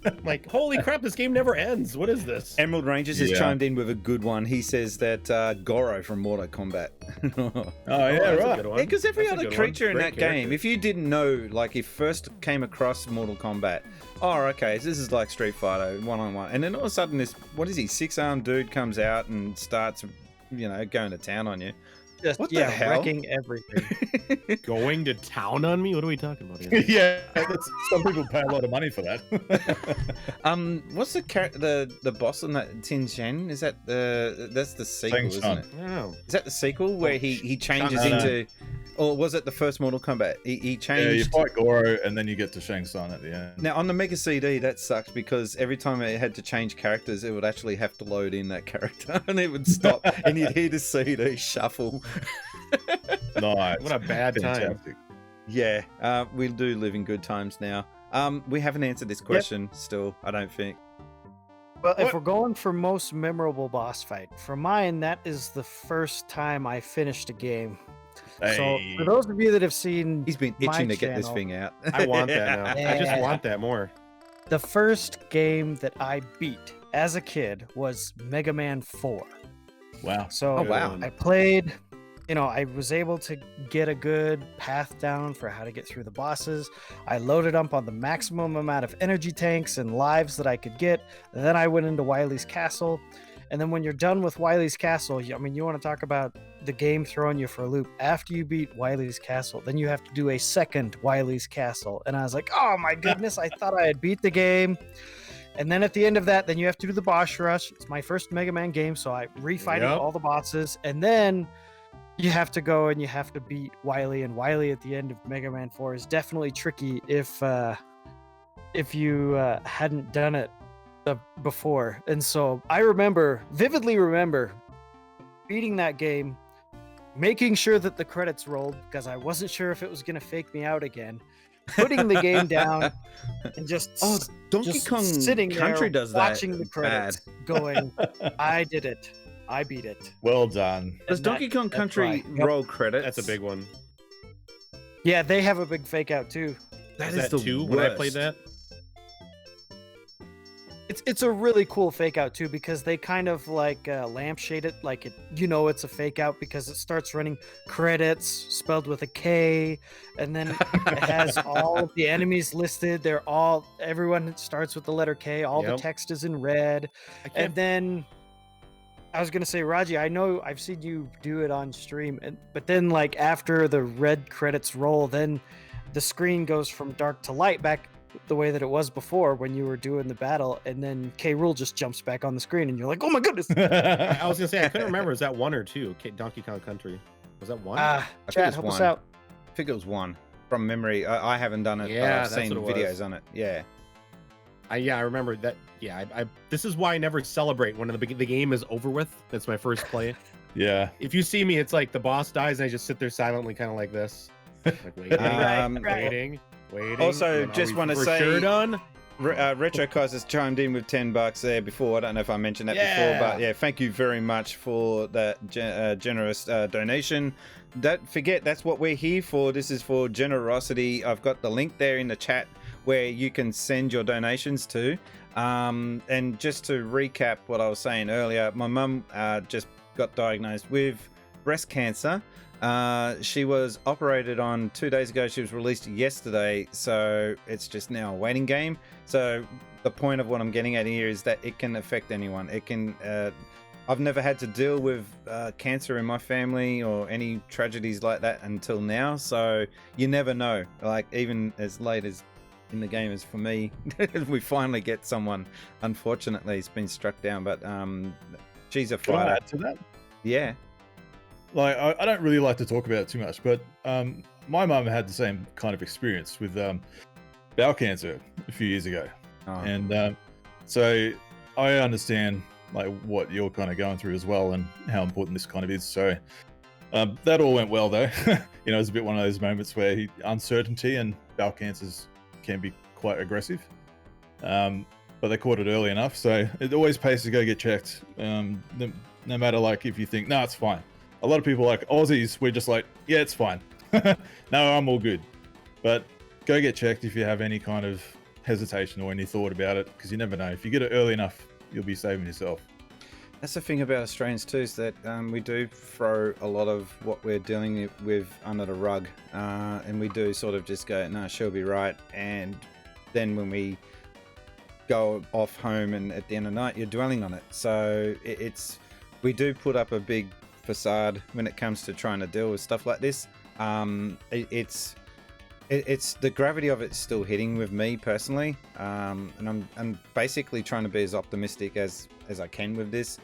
I'm like, holy crap, this game never ends. What is this? Emerald Rangers has Yeah. chimed in with a good one. He says that Goro from Mortal Kombat. Oh, yeah, that's a right. good one. Because every That's a other good one. creature in Great that game, character. if you didn't know, like if first came across Mortal Kombat, oh, okay, this is like Street Fighter, one-on-one. And then all of a sudden this, what is he, six-armed dude comes out and starts, going to town on you. Just, What the hell? wrecking everything. Going to town on me? What are we talking about here? Yeah, some people pay a lot of money for that. What's the boss on that Tin Shen? Is that that's the sequel, isn't Chunt. it? I don't know. Is that the sequel where he changes Chunt. into, or was it the first Mortal Kombat? He Yeah, you changed. fight Goro and then you get to Shang Tsung at the end. Now on the Mega CD, that sucked because every time it had to change characters, it would actually have to load in that character, and it would stop, and you'd hear the CD shuffle. Nice. What a bad time. Fantastic. Yeah, we do live in good times now. We haven't answered this question still, I don't think. Well, if we're going for most memorable boss fight, for mine, that is the first time I finished a game. So, Hey. for those of you that have seen He's been my itching to get this channel, thing out. I want that now. I just Yeah. want that more. the first game that I beat as a kid was Mega Man 4. Wow. So Oh, wow. I played, I was able to get a good path down for how to get through the bosses. I loaded up on the maximum amount of energy tanks and lives that I could get. And then I went into Wily's Castle. And then when you're done with Wily's Castle, you want to talk about the game throwing you for a loop. After you beat Wily's Castle, then you have to do a second Wily's Castle. And I was like, oh my goodness, I thought I had beat the game. And then at the end of that, then you have to do the boss rush. It's my first Mega Man game, so I refighting Yep. all the bosses. And then you have to go and you have to beat Wily. And Wily at the end of Mega Man 4 is definitely tricky if you hadn't done it before. And so I vividly remember beating that game, making sure that the credits rolled because I wasn't sure if it was going to fake me out again, putting the game down and just Donkey just Kong sitting Country there does that watching the bad. credits going, I did it. I beat it. Well done. Does And Donkey Kong that's Country right. Yep. roll credits? That's a big one. Yeah, they have a big fake out too. That Is is that the two worst. when I played that? It's a really cool fake out too because they kind of like lampshade it like it's a fake out because it starts running credits spelled with a K, and then it has all of the enemies listed. Everyone starts with the letter K. All the Yep. text is in red, I can't and then I was gonna say, Raji, I know I've seen you do it on stream, but then like after the red credits roll, then the screen goes from dark to light back the way that it was before when you were doing the battle, and then K. Rool just jumps back on the screen, and you're like, "Oh my goodness!" I was gonna say I couldn't remember. Is that one or two? Donkey Kong Country. Was that one? I think Chat, it's help us one. out. I think it was one from memory. I haven't done it, Yeah, but I've that's seen what it was. videos on it. Yeah. I remember that. Yeah, this is why I never celebrate when the game is over with. That's my first play. Yeah. If you see me, it's like the boss dies and I just sit there silently, kind of like this, like waiting, waiting. Also, and are just we want to for say, sure done. Retro Cos has chimed in with $10 there before. I don't know if I mentioned that before, but yeah, thank you very much for that generous donation. Don't forget, that's what we're here for. This is for GenerOZity. I've got the link there in the chat where you can send your donations to. And just to recap what I was saying earlier, my mum just got diagnosed with breast cancer. She was operated on 2 days ago. She was released yesterday, so it's just now a waiting game. So the point of what I'm getting at here is that it can affect anyone. It can I've never had to deal with cancer in my family or any tragedies like that until now. So you never know. Like even as late as in the game as for me, we finally get someone. Unfortunately, it's been struck down. But she's a Can I fighter. add to that? Yeah. Like I don't really like to talk about it too much, but my mum had the same kind of experience with bowel cancer a few years ago, and so I understand like what you're kind of going through as well, and how important this kind of is. So that all went well, though. You know, it was a bit one of those moments where uncertainty and bowel cancers can be quite aggressive, but they caught it early enough, so it always pays to go get checked. No matter like if you think no, it's fine. A lot of people like Aussies, we're just like, yeah, it's fine. No, I'm all good. But go get checked if you have any kind of hesitation or any thought about it, because you never know. If you get it early enough, you'll be saving yourself. That's the thing about Australians too, is that we do throw a lot of what we're dealing with under the rug, and we do sort of just go, no, she'll be right. And then when we go off home and at the end of the night, you're dwelling on it. So we do put up a big facade when it comes to trying to deal with stuff like this. It's the gravity of it's still hitting with me personally, and I'm basically trying to be as optimistic as I can with this.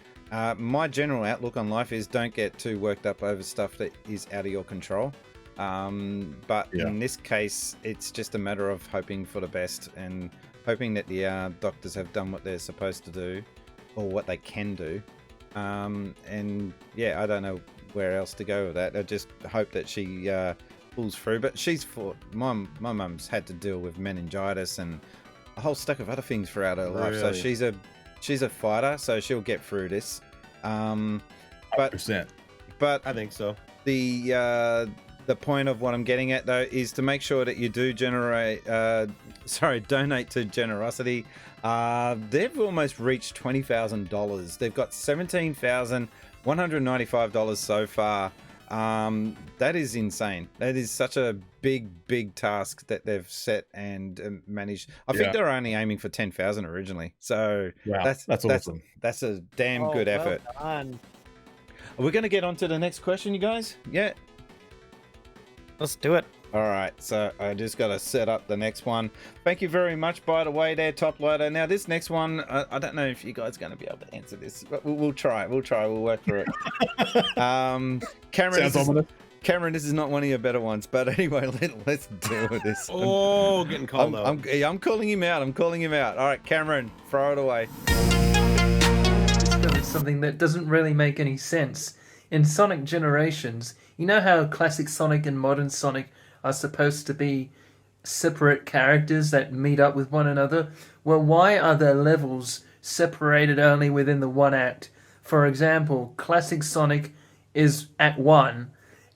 My general outlook on life is don't get too worked up over stuff that is out of your control, but in this case it's just a matter of hoping for the best and hoping that the doctors have done what they're supposed to do or what they can do. And yeah, I don't know where else to go with that. I just hope that she pulls through. But my mum's had to deal with meningitis and a whole stack of other things throughout her life. So she's a fighter, so she'll get through this. But 100%. I think so. The point of what I'm getting at though is to make sure that you do donate to GenerOZity. They've almost reached $20,000. They've got $17,195 so far. That is insane. That is such a big task that they've set and managed. I think they were only aiming for 10,000 originally. So that's awesome. That's a damn good effort. Done. Are we going to get on to the next question, you guys? Yeah. Let's do it. All right, so I just got to set up the next one. Thank you very much, by the way, there, Top Lighter. Now, this next one, I don't know if you guys are going to be able to answer this, but we'll try. We'll work through it. Cameron, this is not one of your better ones, but anyway, let's deal with this. Oh, getting called out. I'm calling him out. All right, Cameron, throw it away. It's something that doesn't really make any sense. In Sonic Generations, you know how classic Sonic and modern Sonic are supposed to be separate characters that meet up with one another? Well, why are their levels separated only within the one act? For example, classic Sonic is Act 1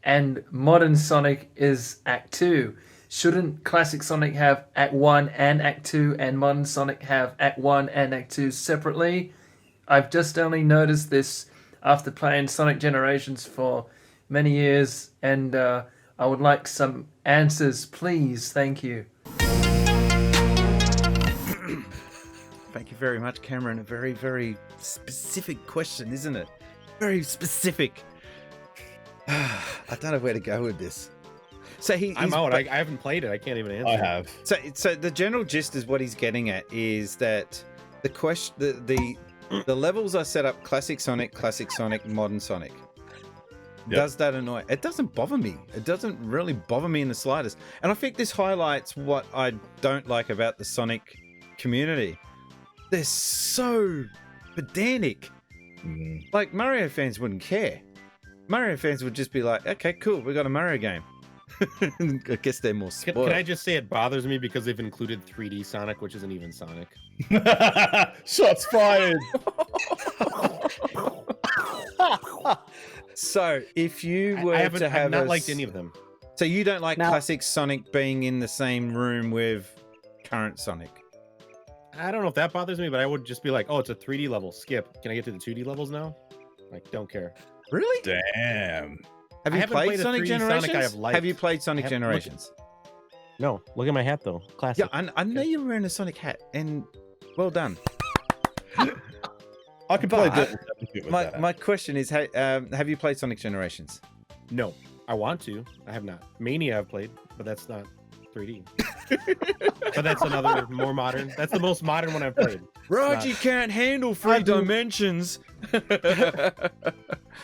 and modern Sonic is Act 2. Shouldn't classic Sonic have Act 1 and Act 2 and modern Sonic have Act 1 and Act 2 separately? I've just only noticed this after playing Sonic Generations for many years, and I would like some answers, please. Thank you. Thank you very much, Cameron. A very, very specific question, isn't it? Very specific. I don't know where to go with this. So I'm out. I haven't played it. I can't even answer. I have. So the general gist is what he's getting at is that the question, the levels are set up classic Sonic, modern Sonic. Yep. Does that annoy? It doesn't bother me. It doesn't really bother me in the slightest. And I think this highlights what I don't like about the Sonic community. They're so pedantic. Like Mario fans wouldn't care. Mario fans would just be like, okay, cool, we got a Mario game. I guess they're more spoiled. Can I just say it bothers me because they've included 3D Sonic, which isn't even Sonic. Shots fired. So, if you were to have I've not liked any of them. So you don't like classic Sonic being in the same room with current Sonic? I don't know if that bothers me, but I would just be like, oh, it's a 3D level. Skip. Can I get to the 2D levels now? Like, don't care. Really? Damn. Have you played Sonic Generations? Have you played Sonic Generations? No. Look at my hat, though. Classic. Yeah, I know you're wearing a Sonic hat, and well done. I can play But devil's advocate with that. my question is, have you played Sonic Generations? No, I want to. I have not. Mania I've played, but that's not 3D. But that's another more modern. That's the most modern one I've played. Raji can't handle 3 dimensions.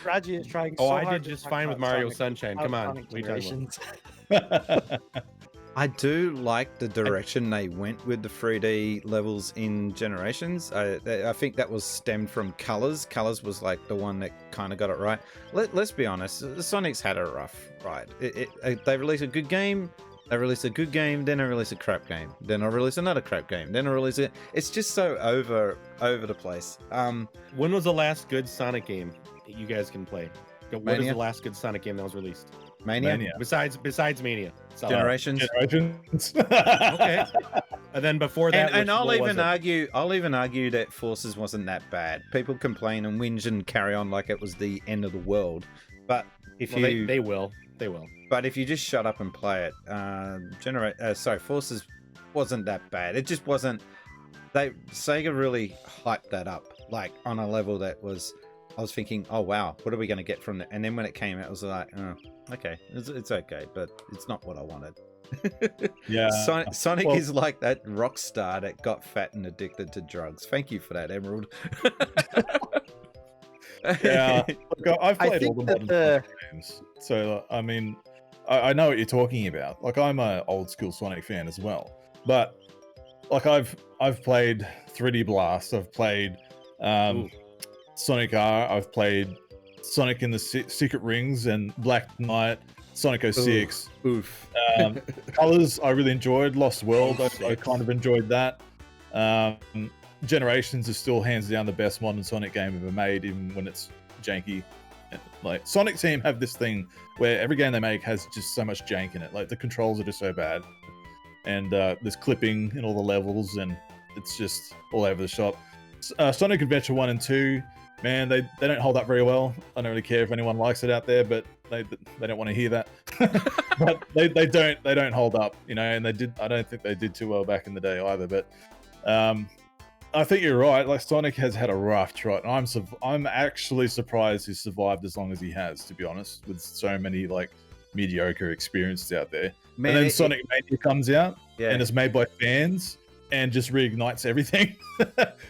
Raji is trying. Oh, so I hard did to just talk fine with about Mario Sonic Sunshine. Come on. Sonic What are you talking Generations. I do like the direction they went with the 3D levels in Generations. I think that was stemmed from Colors. Colors was like the one that kind of got it right. Let's be honest, Sonic's had a rough ride. They release a good game, they release a good game, then they release a crap game, then I release another crap game, then I release it. It's just so over the place. When was the last good Sonic game you guys can play? What is Mania? the last good Sonic game that was released? Mania? Besides Mania. Solid. Generations. Okay. And then before that, And I'll what was even it? argue that Forces wasn't that bad. People complain and whinge and carry on like it was the end of the world. But if Well, you they will. But if you just shut up and play it, Forces wasn't that bad. It just wasn't. Sega really hyped that up, like on a level that was. I was thinking, oh wow, what are we going to get from that? And then when it came out, it was like, oh, okay, it's okay, but it's not what I wanted. Yeah. Sonic is like that rock star that got fat and addicted to drugs. Thank you for that, Emerald. Yeah, look, I've played all think the that modern the- Sonic games, so I mean, I know what you're talking about. Like, I'm an old school Sonic fan as well, but like I've played 3D Blast, I've played Sonic R, I've played Sonic in the Secret Rings and Black Knight, Sonic 06. Oof. Colors I really enjoyed. Lost World, I kind of enjoyed that. Generations is still hands down the best modern Sonic game ever made, even when it's janky. Like, Sonic Team have this thing where every game they make has just so much jank in it. Like, the controls are just so bad, and there's clipping in all the levels, and it's just all over the shop. Sonic Adventure 1 and 2, man, they don't hold up very well. I don't really care if anyone likes it out there, but they don't want to hear that. But they don't hold up, you know. And I don't think they did too well back in the day either. But I think you're right. Like, Sonic has had a rough trot, and I'm actually surprised he's survived as long as he has, to be honest, with so many like mediocre experiences out there. Man, and then Sonic Mania comes out, Yeah. and it's made by fans and just reignites everything.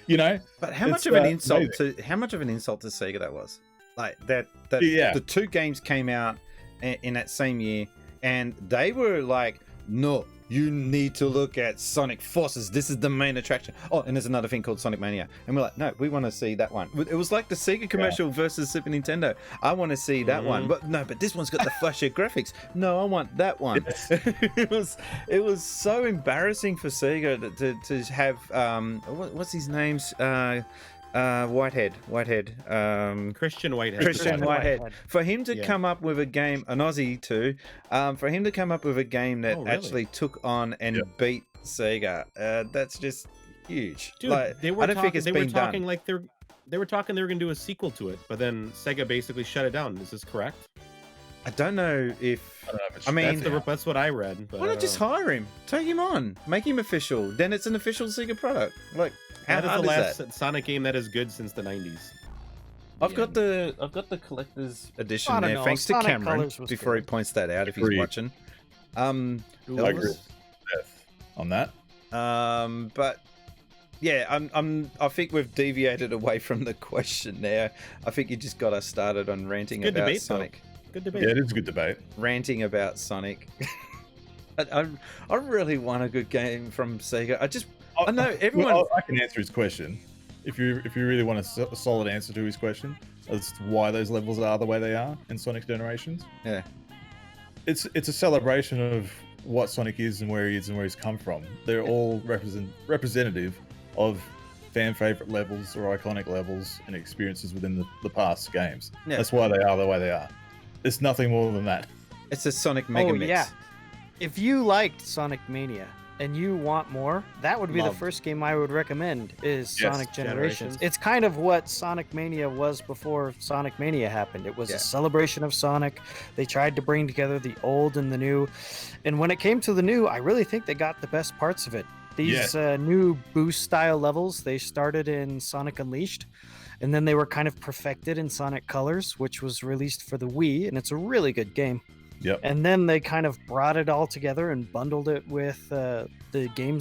You know. But how much It's, of an insult amazing. to Sega that was? Like that Yeah. the 2 games came out in that same year, and they were like, no, you need to look at Sonic Forces. This is the main attraction. Oh, and there's another thing called Sonic Mania. And we're like, no, we want to see that one. It was like the Sega commercial versus Super Nintendo. I want to see that one. But no, but this one's got the flashier graphics. No, I want that one. Yes. it was so embarrassing for Sega to have what's his name's Whitehead. Christian Whitehead. Christian Whitehead. For him to Yeah. come up with a game, an Aussie too, for him to come up with a game that Oh, really? actually took on and beat Sega, that's just huge. Dude, Like, they were I don't talking, think it's they were been talking done. like they were talking they were going to do a sequel to it, but then Sega basically shut it down. Is this correct? I don't know if. I don't know if it's- I mean, That's what I read. But why I not don't just know. hire him? Take him on. Make him official. Then it's an official Sega product. Like, how That is hard the is last that? Sonic game that is good since the 90s. I've got the collector's edition I don't there, know, thanks to Sonic Cameron. Colors was Before he good. points that out, if he's Agreed. watching. I it agree was- with Seth on that. But yeah, I think we've deviated away from the question there. I think you just got us started on ranting Good about debate, though. Sonic. Good debate. Yeah, it is a good debate. Ranting about Sonic. I really want a good game from Sega. I know everyone. Well, I can answer his question. If you really want a solid answer to his question as to why those levels are the way they are in Sonic Generations, Yeah. it's a celebration of what Sonic is and where he is and where he's come from. They're all representative of fan favorite levels or iconic levels and experiences within the past games. Yeah. That's why they are the way they are. It's nothing more than that. It's a Sonic Mega Mix. yeah. If you liked Sonic Mania and you want more, that would be Love. the first game I would recommend is Yes, Sonic Generations. Generations. It's kind of what Sonic Mania was before Sonic Mania happened. It was Yeah. a celebration of Sonic. They tried to bring together the old and the new. And when it came to the new, I really think they got the best parts of it. These new boost style levels, they started in Sonic Unleashed. And then they were kind of perfected in Sonic Colors, which was released for the Wii, and it's a really good game. Yep. And then they kind of brought it all together and bundled it with the game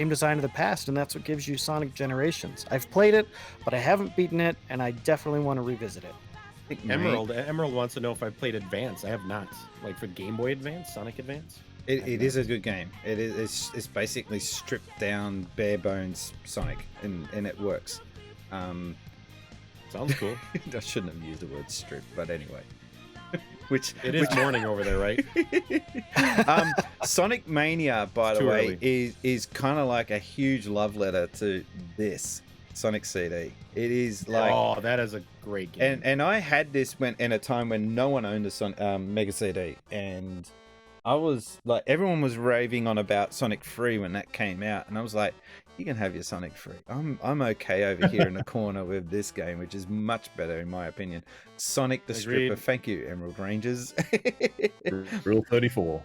design of the past, and that's what gives you Sonic Generations. I've played it, but I haven't beaten it, and I definitely want to revisit it. Emerald wants to know if I've played Advance. I have not. Like for Game Boy Advance, Sonic Advance. It is a good game. It's basically stripped down, bare bones Sonic, and it works. Sounds cool. I shouldn't have used the word strip, but anyway. It is morning over there, right? Sonic Mania, by the way, is kind of like a huge love letter to this Sonic CD. It is like, oh, that is a great game. And I had this in a time when no one owned a Mega CD, and I was like, everyone was raving on about Sonic 3 when that came out, and I was like, you can have your Sonic 3. I'm okay over here in the corner with this game, which is much better in my opinion. Sonic the Stripper. Thank you, Emerald Rangers. Rule 34.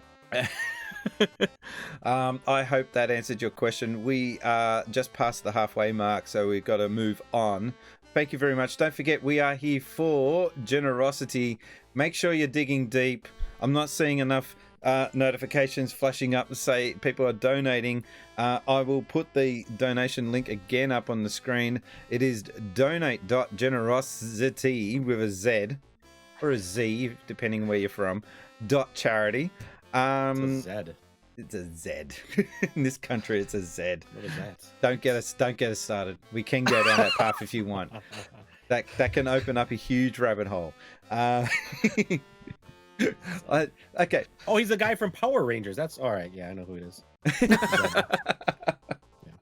I hope that answered your question. We are just past the halfway mark, so we've got to move on. Thank you very much. Don't forget, we are here for GenerOZity. Make sure you're digging deep. I'm not seeing enough notifications flashing up to say people are donating. I will put the donation link again up on the screen. It is donate.generosity with a Z or a Z, depending where you're from, .charity. It's a Z. It's a Z. In this country, it's a Z. What is that? Don't get us started. We can go down that path if you want. That can open up a huge rabbit hole. Okay. Oh, he's the guy from Power Rangers. That's all right. Yeah, I know who it is.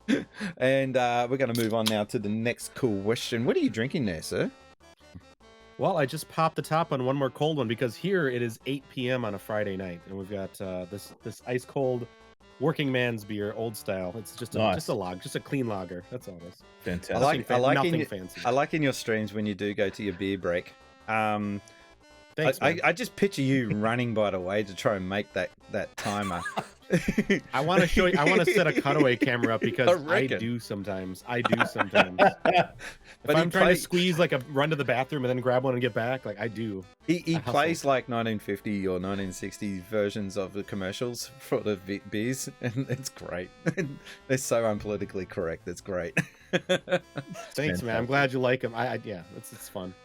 Yeah. And we're going to move on now to the next cool question. What are you drinking there, sir? Well, I just popped the top on one more cold one because here it is 8 p.m. on a Friday night, and we've got this ice cold working man's beer, old style. It's just a clean lager. That's all it is. Fantastic. Nothing fancy. I like in your streams when you do go to your beer break. Thanks, I just picture you running by the way to try and make that timer. I want to show you. I want to set a cutaway camera up because I do sometimes. But I'm trying to squeeze like a run to the bathroom and then grab one and get back, like I do. He plays like 1950 or 1960 versions of the commercials for the beers, and it's great. They're so unpolitically correct. It's great. Thanks, man. I'm glad you like them. Yeah, it's fun.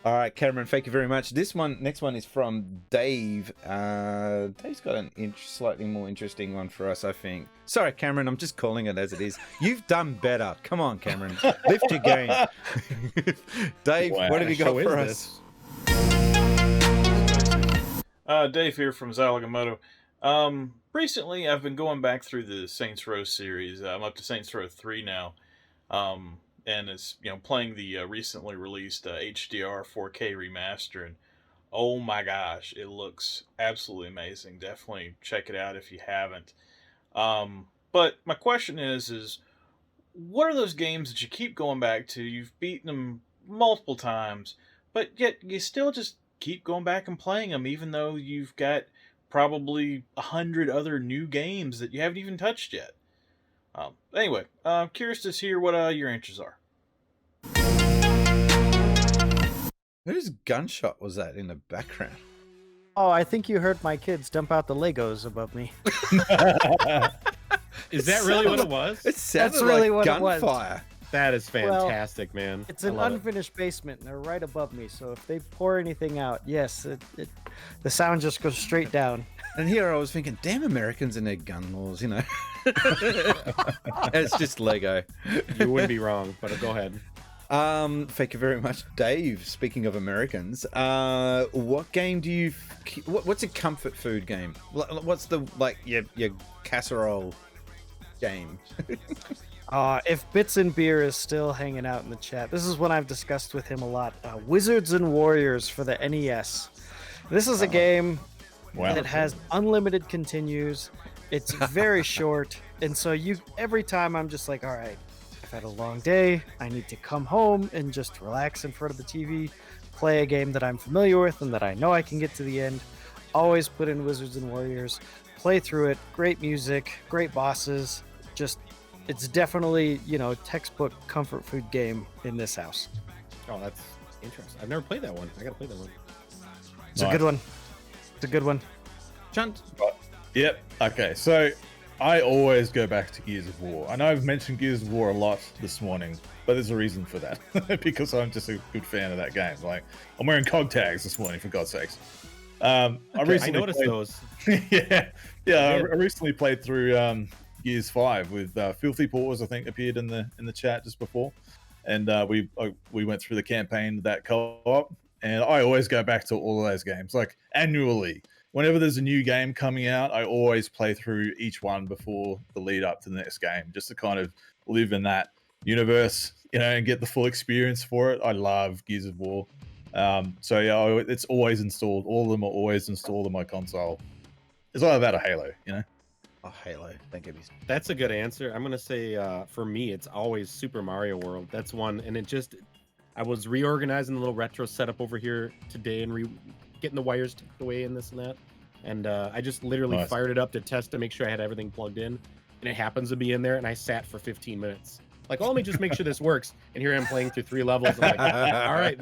All right, Cameron, thank you very much. Next one is from Dave. Dave's got an slightly more interesting one for us, I think. Sorry, Cameron, I'm just calling it as it is. You've done better. Come on, Cameron. Lift your game. Dave, what have you got for us? Dave here from Zalagamoto. Recently, I've been going back through the Saints Row series. I'm up to Saints Row 3 now. And it's playing the recently released HDR 4K remaster, and oh my gosh, it looks absolutely amazing. Definitely check it out if you haven't. But my question is what are those games that you keep going back to? You've beaten them multiple times, but yet you still just keep going back and playing them, even though you've got probably 100 other new games that you haven't even touched yet. Anyway, curious to hear what your answers are. Whose gunshot was that in the background? Oh, I think you heard my kids dump out the Legos above me. Is that really what it was? It sounded like gunfire. That is fantastic, man. It's an unfinished basement, and they're right above me. So if they pour anything out, yes, the sound just goes straight down. And here I was thinking, damn Americans and their gun laws, It's just Lego. You wouldn't be wrong, but go ahead. Thank you very much, Dave. Speaking of Americans, what game do you? What's a comfort food game? What's the your casserole game? If Bits and Beer is still hanging out in the chat, this is one I've discussed with him a lot. Wizards and Warriors for the NES. This is a game that has unlimited continues. It's very short, and so every time I'm just like, all right, I've had a long day. I need to come home and just relax in front of the TV, play a game that I'm familiar with and that I know I can get to the end. Always put in Wizards and Warriors, play through it. Great music, great bosses. it's definitely, you know, textbook comfort food game in this house. Oh, that's interesting. I've never played that one. I gotta play that one. It's a good one. It's a good one. Chunt. Yep. Okay. So I always go back to Gears of War. I know I've mentioned Gears of War a lot this morning, but there's a reason for that. Because I'm just a good fan of that game. Like, I'm wearing COG tags this morning, for God's sakes. I noticed those. yeah. I recently played through Gears 5 with Filthy Paws, I think, appeared in the chat just before. And we went through the campaign of that co-op. And I always go back to all of those games, like annually. Whenever there's a new game coming out, I always play through each one before the lead up to the next game, just to kind of live in that universe, you know, and get the full experience for it. I love Gears of War. So yeah, it's always installed. All of them are always installed on my console. It's all about a Halo, you know? Oh, Halo. Don't get me. That's a good answer. I'm gonna say for me, it's always Super Mario World. That's one, and I was reorganizing the little retro setup over here today and getting the wires tucked away and this and that, and I just literally fired it up to test to make sure I had everything plugged in, and it happens to be in there, and I sat for 15 minutes. Like, oh, let me just make sure this works, and here I'm playing through 3 levels. I'm like, all right,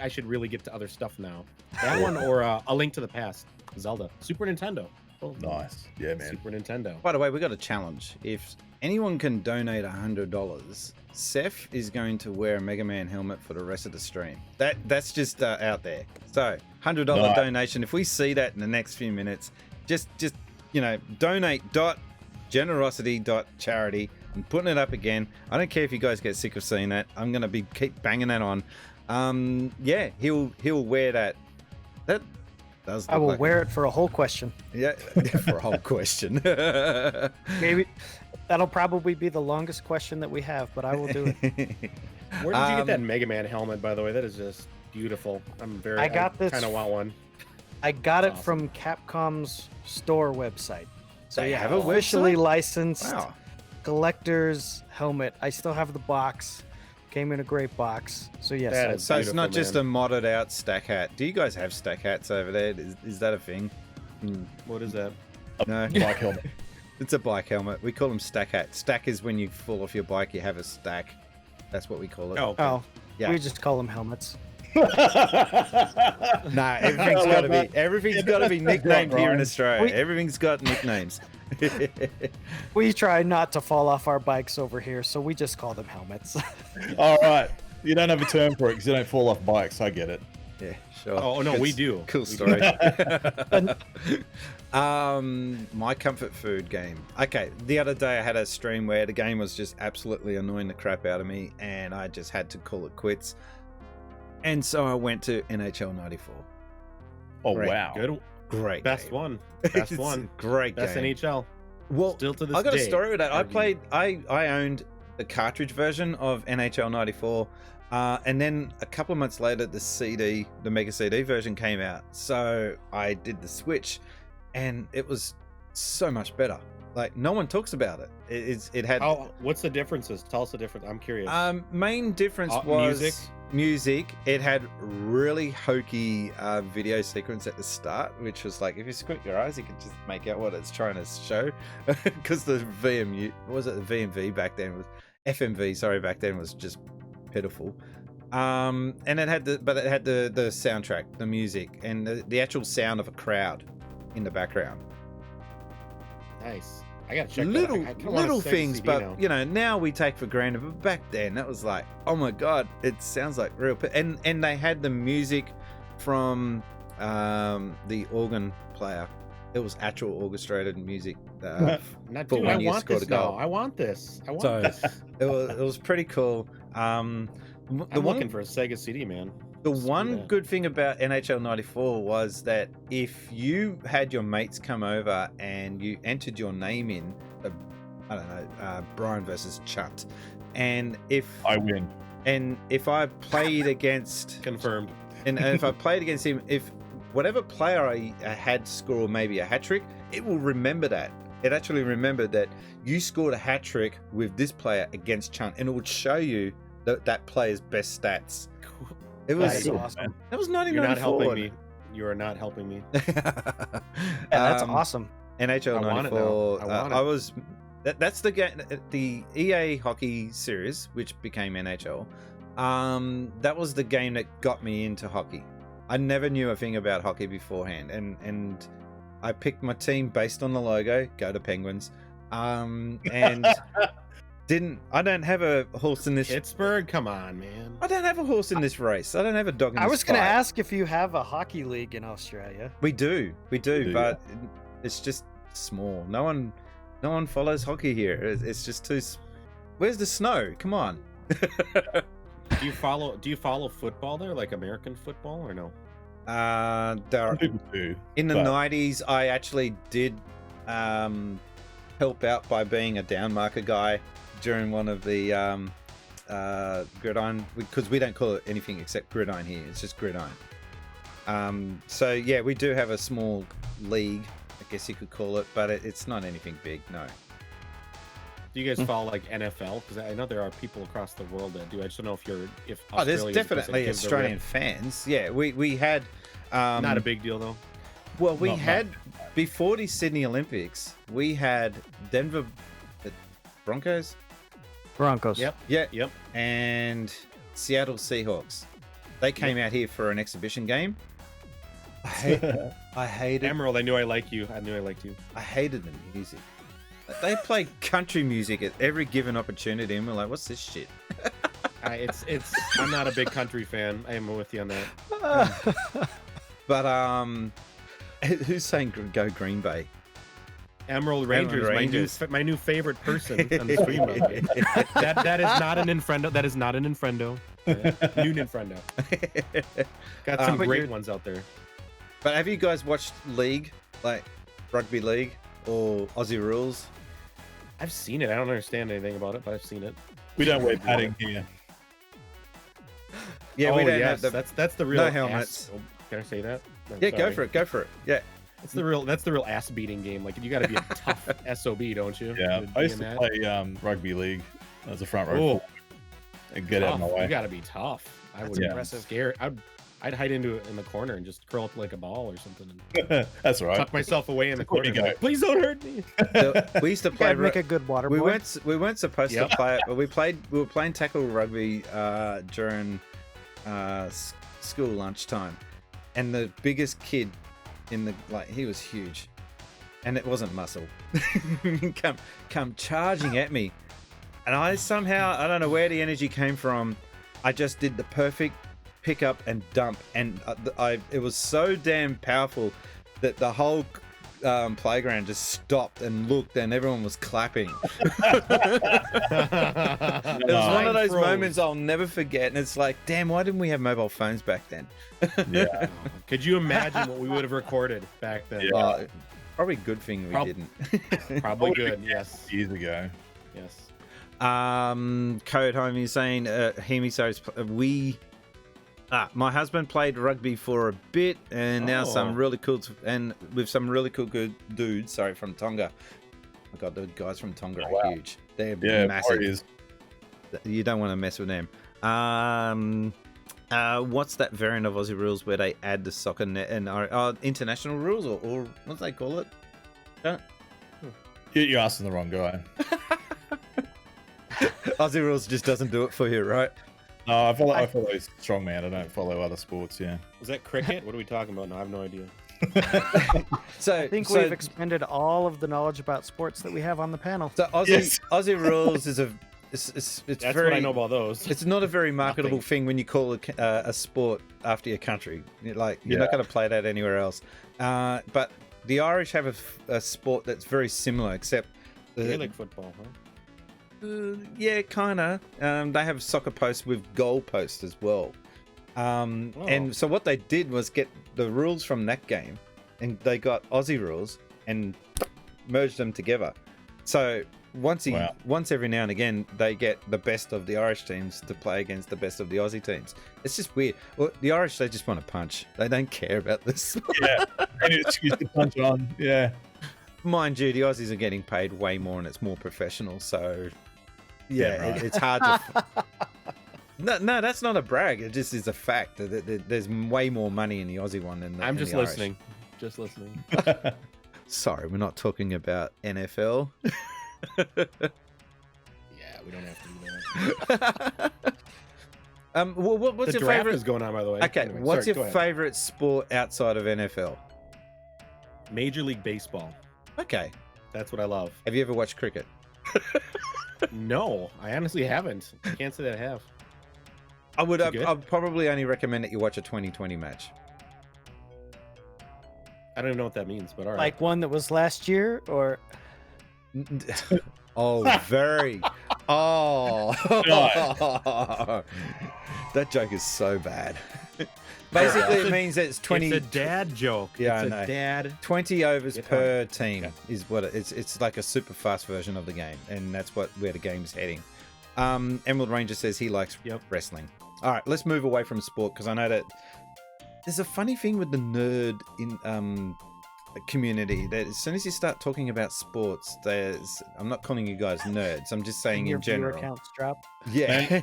I should really get to other stuff now. That one or A Link to the Past, Zelda, Super Nintendo. Oh, nice. Yeah, man. Super Nintendo. By the way, we got a challenge. If anyone can donate $100, Seth is going to wear a Mega Man helmet for the rest of the stream. That's just out there. So, $100 donation. If we see that in the next few minutes, just you know, donate.GenerOZity.charity. I'm putting it up again. I don't care if you guys get sick of seeing that. I'm gonna keep banging that on. Yeah, he'll wear that. That does. I will wear it for a whole question. Yeah, for a whole question. Maybe that'll probably be the longest question that we have, but I will do it. Where did you get that Mega Man helmet, by the way? That is just beautiful. I kind of want one. I got it from Capcom's store website. So They yeah, have a officially website? licensed Wow. collector's helmet. I still have the box. Came in a great box. So yes, That is So it's not beautiful, just a modded out stack hat. Do you guys have stack hats over there? Is that a thing? What is that? No. Bike helmet. It's a bike helmet. We call them stack hats. Stack is when you fall off your bike, you have a stack. That's what we call it. Oh, Oh, Yeah. we just call them helmets. Nah, everything's got to be nicknamed here in Australia. We- Everything's got nicknames. We try not to fall off our bikes over here, so we just call them helmets. All right. You don't have a term for it because you don't fall off bikes. I get it. Yeah, sure. Oh, no, we do. Cool story. My comfort food game. Okay, the other day I had a stream where the game was just absolutely annoying the crap out of me, and I just had to call it quits. And so I went to NHL 94. Oh, Great. wow. Good. Great Best game. one. Best It's one. a great Best game. NHL. Well, Still to this I got a day, story with that. argue. I owned the cartridge version of NHL 94, and then a couple of months later, the Mega CD version came out. So I did the switch, and it was so much better. Like, no one talks about it. It had. What's the differences? Tell us the difference. I'm curious. Main difference was music? music. It had really hokey video sequence at the start, which was like, if you squint your eyes, you can just make out what it's trying to show. Because the VMV back then was FMV. Sorry, back then was just pitiful. And it had the soundtrack, the music, and the actual sound of a crowd in the background. Nice. I gotta check Little that. I kinda want a Sega things, CD but now. you know, now we take for granted. But back then, that was like, oh my god, it sounds like real. And they had the music from the organ player. It was actual orchestrated music. Not for dude, when I you want scored this a goal. now. I want this. I want So this. it was pretty cool. I'm looking for a Sega CD, man. The Let's do one that. good thing about NHL 94 was that if you had your mates come over and you entered your name in, I don't know, Brian versus Chunt, and if I win, and if I played against confirmed, and if I played against him, if whatever player I had score maybe a hat trick, it will remember that. It actually remembered that you scored a hat trick with this player against Chunt, and it would show you that player's best stats. It was That is awesome. That was You're not 1994. helping me. You are not helping me. Yeah, that's awesome. NHL I want it 94. now. I want it. I was That's the game, the EA hockey series, which became NHL. That was the game that got me into hockey. I never knew a thing about hockey beforehand, and I picked my team based on the logo. Go to Penguins. And I don't have a horse in this. Pittsburgh, come on, man. I don't have a horse in this race. I don't have a dog in this I was going to fight. ask if you have a hockey league in Australia. We do, but it's just small. No one follows hockey here. It's just too. Where's the snow? Come on. Do you follow football there, like American football, or no? People do. In the 90s, I actually did help out by being a down marker guy during one of the gridiron, because we don't call it anything except gridiron here. It's just gridiron. So yeah, we do have a small league, I guess you could call it, but it's not anything big, no. Do you guys follow like NFL? Because I know there are people across the world that do. I just don't know if there's Australia definitely Australian fans. Yeah, we had. Not a big deal though. Well, we had before the Sydney Olympics, we had Denver Broncos. Yep. Yeah. Yep. And Seattle Seahawks. They came out here for an exhibition game. I hated Emerald. I knew I liked you. I hated the music. They play country music at every given opportunity, and we're like, "What's this shit?" I'm not a big country fan. I am with you on that. But who's saying go Green Bay? Emerald Rangers, my new favorite person on the stream. that is not an infrendo. That is not an infrendo. New infrendo. Got some great ones out there. But have you guys watched League, like rugby league or Aussie Rules? I've seen it. I don't understand anything about it, but I've seen it. We don't wear padding here. Yeah, we don't have the. That's the real no helmets. Can I say that? Yeah, go for it. Yeah. That's the real ass beating game. Like you got to be a tough SOB, don't you? Yeah, I used to play rugby league as a front row and get out of my way. You got to be tough. I would be scared. I'd hide in the corner and just curl up like a ball or something. And that's right. Tuck myself away in the corner. Like, please don't hurt me. We used to play. Make a good water we boy. We weren't supposed to play it, but we were playing tackle rugby during school lunchtime, and the biggest kid he was huge, and it wasn't muscle. come charging at me, and I don't know where the energy came from. I just did the perfect pick up and dump, and it was so damn powerful that the whole playground just stopped and looked, and everyone was clapping. It was one of those moments I'll never forget, and it's like, damn, why didn't we have mobile phones back then? Yeah. Could you imagine what we would have recorded back then? Yeah. Probably good thing we didn't. Probably good. Yes. Years ago. Yes. Code Home is saying, my husband played rugby for a bit, and now some really cool good dudes. Sorry, from Tonga. I got the guys from Tonga are huge. They're massive. Warriors. You don't want to mess with them. What's that variant of Aussie rules where they add the soccer net and international rules or what do they call it? You're asking the wrong guy. Aussie rules just doesn't do it for you, right? No, I follow strongman. I don't follow other sports. Yeah. Was that cricket? What are we talking about? No, I have no idea. I think we've expended all of the knowledge about sports that we have on the panel. So Aussie rules is it's That's very, what I know about those. It's not a very marketable thing when you call a sport after your country. You're not going to play that anywhere else. But the Irish have a sport that's very similar, except Gaelic football, huh? Yeah, kind of. They have soccer posts with goal posts as well. And so what they did was get the rules from that game, and they got Aussie rules and merged them together. So once every now and again, they get the best of the Irish teams to play against the best of the Aussie teams. It's just weird. Well, the Irish, they just want to punch. They don't care about this. Yeah, any excuse to punch on. Yeah. Mind you, the Aussies are getting paid way more, and it's more professional. So right. it's hard to. No, that's not a brag. It just is a fact that there's way more money in the Aussie one than I'm just the Irish. listening. Just listening. Sorry, we're not talking about NFL. Yeah, we don't have to do that. What's The your draft favorite? is going on, by the way. Okay, Anyway, what's sorry, go your ahead. favorite sport outside of NFL? Major League Baseball. Okay. That's what I love. Have you ever watched cricket? No, I honestly haven't. I can't say that I have. I would. Is it good? I'd probably only recommend that you watch a 2020 match. I don't even know what that means, but all right. Like one that was last year, or Oh, very. Oh, that joke is so bad. Basically, it means that it's 20. It's a dad joke. Yeah, it's I know. a dad. 20 overs Get per on. team is what it's like a super fast version of the game, and that's where the game's heading. Emerald Ranger says he likes wrestling. All right, let's move away from sport because I know that there's a funny thing with the nerd in community that as soon as you start talking about sports, I'm not calling you guys nerds. I'm just saying your in viewer general. counts drop. Yeah,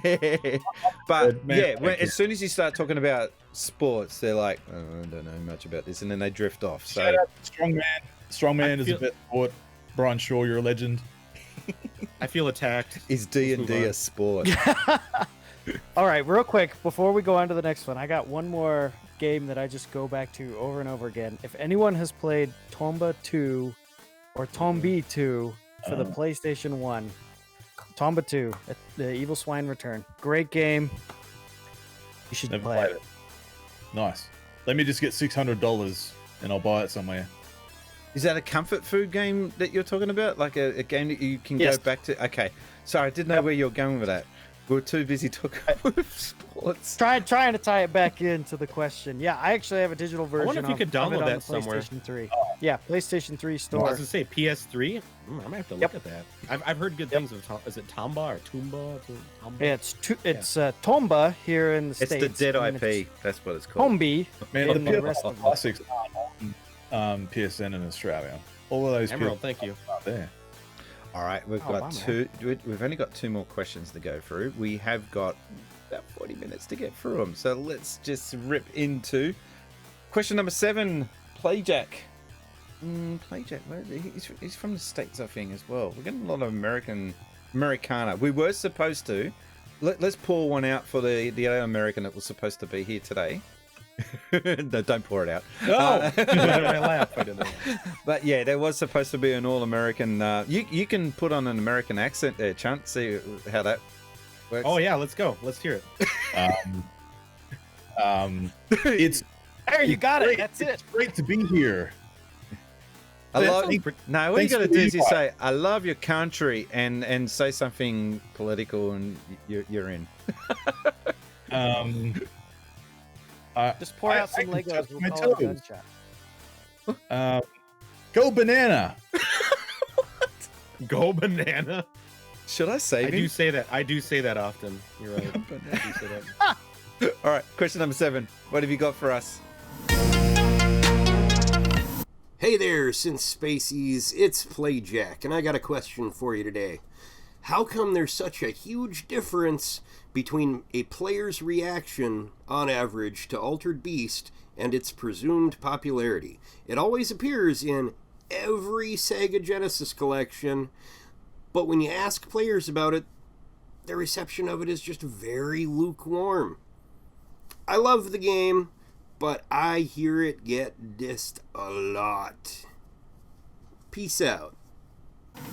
but Man, yeah, thank you. as soon as you start talking about sports, they're like, oh, I don't know much about this, and then they drift off. So Shout out to Strongman. Strongman is feel- a bit sport. Brian Shaw, you're a legend. I feel attacked. is D and D move a on. sport? All right, real quick before we go on to the next one, I got one more game that I just go back to over and over again. If anyone has played Tomba 2 or Tombi 2 for the PlayStation 1, Tomba 2, The Evil Swine Return, great game. You should Never play played it. it. Nice. Let me just get $600 and I'll buy it somewhere. Is that a comfort food game that you're talking about? Like a game that you can Yes. go back to? Okay. Sorry, I didn't know where you're going with that. We were too busy talking about sports. Trying to tie it back into the question. Yeah, I actually have a digital version. wonder if you of- could of it download on that the somewhere. PlayStation 3. Yeah, PlayStation 3 I was store. gonna say PS3. I might have to look at that. I've heard good things of. Is it Tomba or Toomba? Tomba? Yeah, it's Tomba here in the It's States. the dead and then IP. That's what it's called. Tombi Man, in the the rest of PS1 them. classics aren't on PSN in Australia. All of those Emerald, PS1 thank you. aren't there. All right, we've Oh, got bummer. two. We've only got two more questions to go through. We have got about 40 minutes to get through them. So let's just rip into question number 7. Playjack. Playjack. He's from the States, I think, as well. We're getting a lot of Americana. We were supposed to. Let's pour one out for the American that was supposed to be here today. No, don't pour it out. Oh, I laugh. I didn't. But yeah, there was supposed to be an all-American. You can put on an American accent there, Chunt. See how that works. Oh yeah, let's go. Let's hear it. It's There, you got it. That's it. It's great to be here. I love. Thanks- No, what you thanks got to for do the is you invite. say, "I love your country," and say something political, and you're in. Just pour out I some can Legos. touch We'll my call it a toes. gunshot. Go banana. Go banana. Should I save I him? do say that. I do say that often. You're right. I do say that. All right, question number 7. What have you got for us? Hey there, Since Spacies, it's Playjack, and I got a question for you today. How come there's such a huge difference between a player's reaction, on average, to Altered Beast and its presumed popularity? It always appears in every Sega Genesis collection, but when you ask players about it, their reception of it is just very lukewarm. I love the game, but I hear it get dissed a lot. Peace out.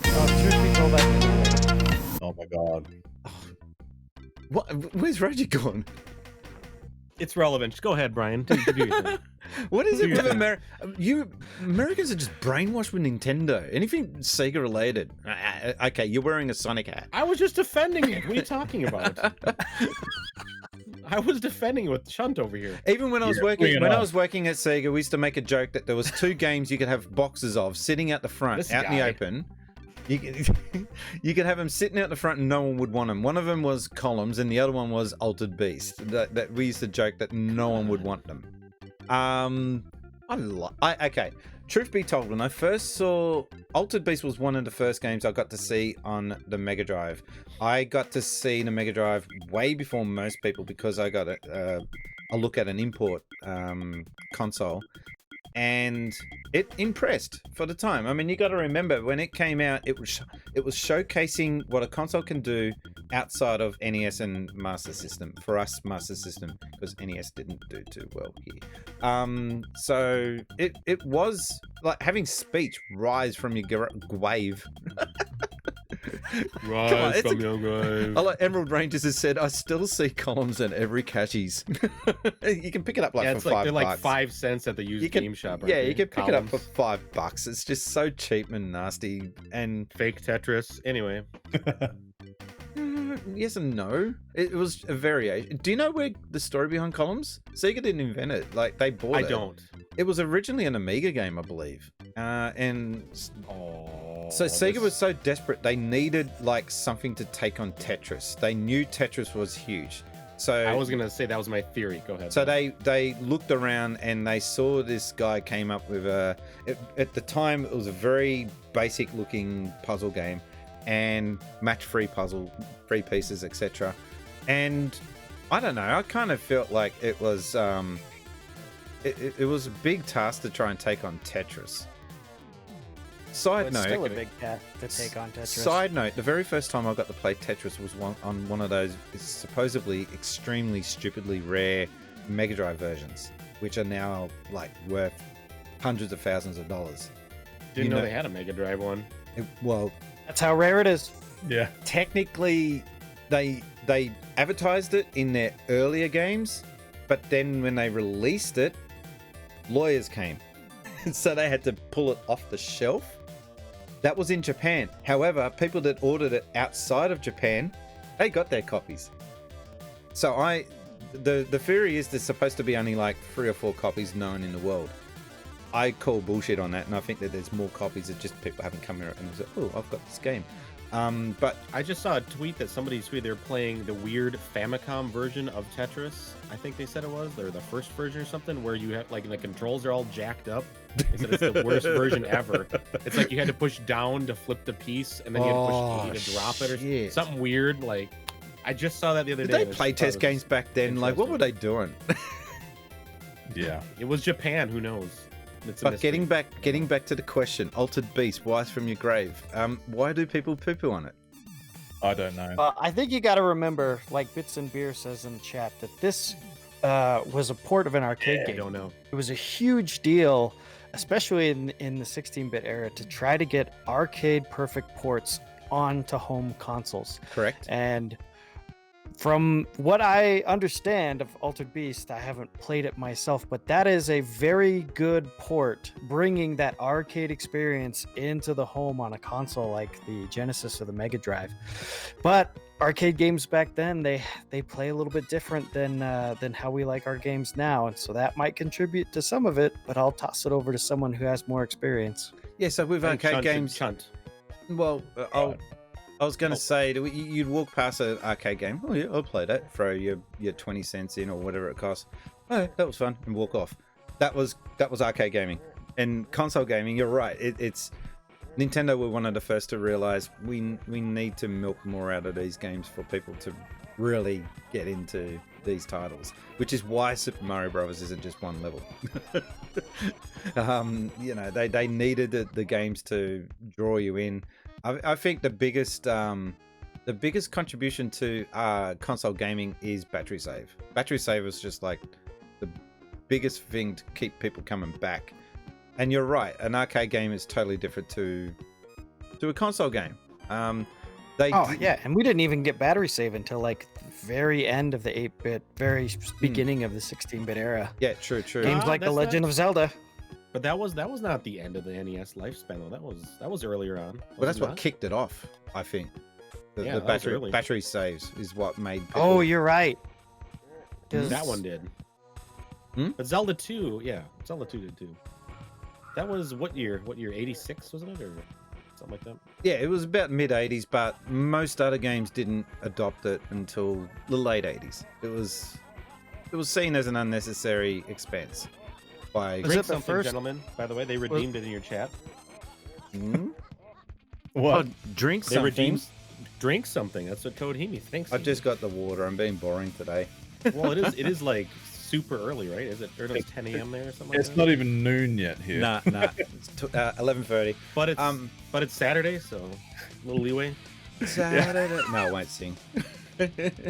Truth be told, Oh my god. What? Where's Roger gone? It's relevant. Just go ahead, Brian. Do your thing. What is it Do your with thing. Americans are just brainwashed with Nintendo. Anything Sega related. Okay, you're wearing a Sonic hat. I was just defending it. What are you talking about? I was defending it with Chunt over here. Even when I was Yeah, working, bring it when I on. was working at Sega, we used to make a joke that there was 2 games you could have boxes of sitting out the front, This out in the guy. open. You could have them sitting out the front and no one would want them. One of them was Columns and the other one was Altered Beast. That we used to joke that no one would want them. Okay. Truth be told, when I first saw Altered Beast was one of the first games I got to see on the Mega Drive. I got to see the Mega Drive way before most people because I got a look at an import console. and it impressed for the time. I mean, you got to remember when it came out, it was showcasing what a console can do outside of NES and Master System. For us, Master System, because NES didn't do too well here. So it was like having speech rise from your grave. Rise from your grave. Like Emerald Rangers has said, I still see columns in every cashies. You can pick it up like for $5. They're like 5 cents at the used game shop. Yeah, you can pick it up for $5. It's just so cheap and nasty and fake Tetris. Anyway. Yes and no. It was a variation. Do you know where the story behind columns? Sega didn't invent it. Like they bought it. I don't. It was originally an Amiga game, I believe. So Sega was so desperate they needed like something to take on Tetris. They knew Tetris was huge. So I was gonna say that was my theory. Go ahead. So they looked around and they saw this guy came up with at the time it was a very basic looking puzzle game and match-free puzzle, 3 pieces, etc. And I don't know, I kind of felt like it was it was a big task to try and take on Tetris. Side note, still a big task to take on Tetris. Side note, the very first time I got to play Tetris was on one of those supposedly extremely stupidly rare Mega Drive versions, which are now like worth hundreds of thousands of dollars. Didn't know they had a Mega Drive one. Well, that's how rare it is. Yeah. Technically, they advertised it in their earlier games, but then when they released it, lawyers came. So they had to pull it off the shelf. That was in Japan. However, people that ordered it outside of Japan, they got their copies. So the theory is there's supposed to be only like 3 or 4 copies known in the world. I call bullshit on that, and I think that there's more copies that just people haven't come here and said, oh, I've got this game. But I just saw a tweet that somebody tweeted they're playing the weird Famicom version of Tetris. I think they said it was, or the first version or something, where you have like the controls are all jacked up. They said it's the worst version ever. It's like you had to push down to flip the piece, and then you had to push E to drop it, or something weird. Like I just saw that the other day. Did they play test games back then? Like what were they doing? Yeah, it was Japan. Who knows? But getting back to the question, Altered Beast, Rise from Your Grave. Why do people poo-poo on it? I don't know. I think you got to remember, like Bits and Beer says in the chat, that this was a port of an arcade game. I don't know. It was a huge deal, especially in the 16-bit era, to try to get arcade-perfect ports onto home consoles. Correct. And from what I understand of Altered Beast, I haven't played it myself, but that is a very good port, bringing that arcade experience into the home on a console like the Genesis or the Mega Drive. But arcade games back then, they play a little bit different than how we like our games now, and so that might contribute to some of it, but I'll toss it over to someone who has more experience. Yeah, so with arcade games... Chunt. Well, I was going to say, you'd walk past an arcade game. Oh, yeah, I'll play that. Throw your 20 cents in or whatever it costs. Oh, that was fun. And walk off. That was arcade gaming. And console gaming, you're right. It's Nintendo were one of the first to realize we need to milk more out of these games for people to really get into these titles, which is why Super Mario Brothers isn't just one level. They needed the games to draw you in. I think the biggest contribution to console gaming is battery save. Battery save is just like the biggest thing to keep people coming back. And you're right, an arcade game is totally different to a console game. And we didn't even get battery save until like the very end of the 8-bit, very beginning of the 16-bit era. Yeah, true. Games like The Legend of Zelda. But that was not the end of the NES lifespan though. That was earlier on. Well, that's what kicked it off, I think. The battery saves is what made people... Oh, you're right. That one did. But Zelda 2, Zelda 2 did too. That was what year? 86 wasn't it, or something like that? Yeah, it was about mid 80s, but most other games didn't adopt it until the late 80s. It was seen as an unnecessary expense. Drink something, gentlemen. By the way, they redeemed it in your chat. What? Oh, drink something. Drink something. That's what Code Hemi thinks. I've just got the water. I'm being boring today. Well, it is like super early, right? Is it? Or it's 10 a.m. there or something? It's like that? not even noon yet here. Nah. It's 11:30. But it's Saturday, so a little leeway. Saturday. No, I won't sing.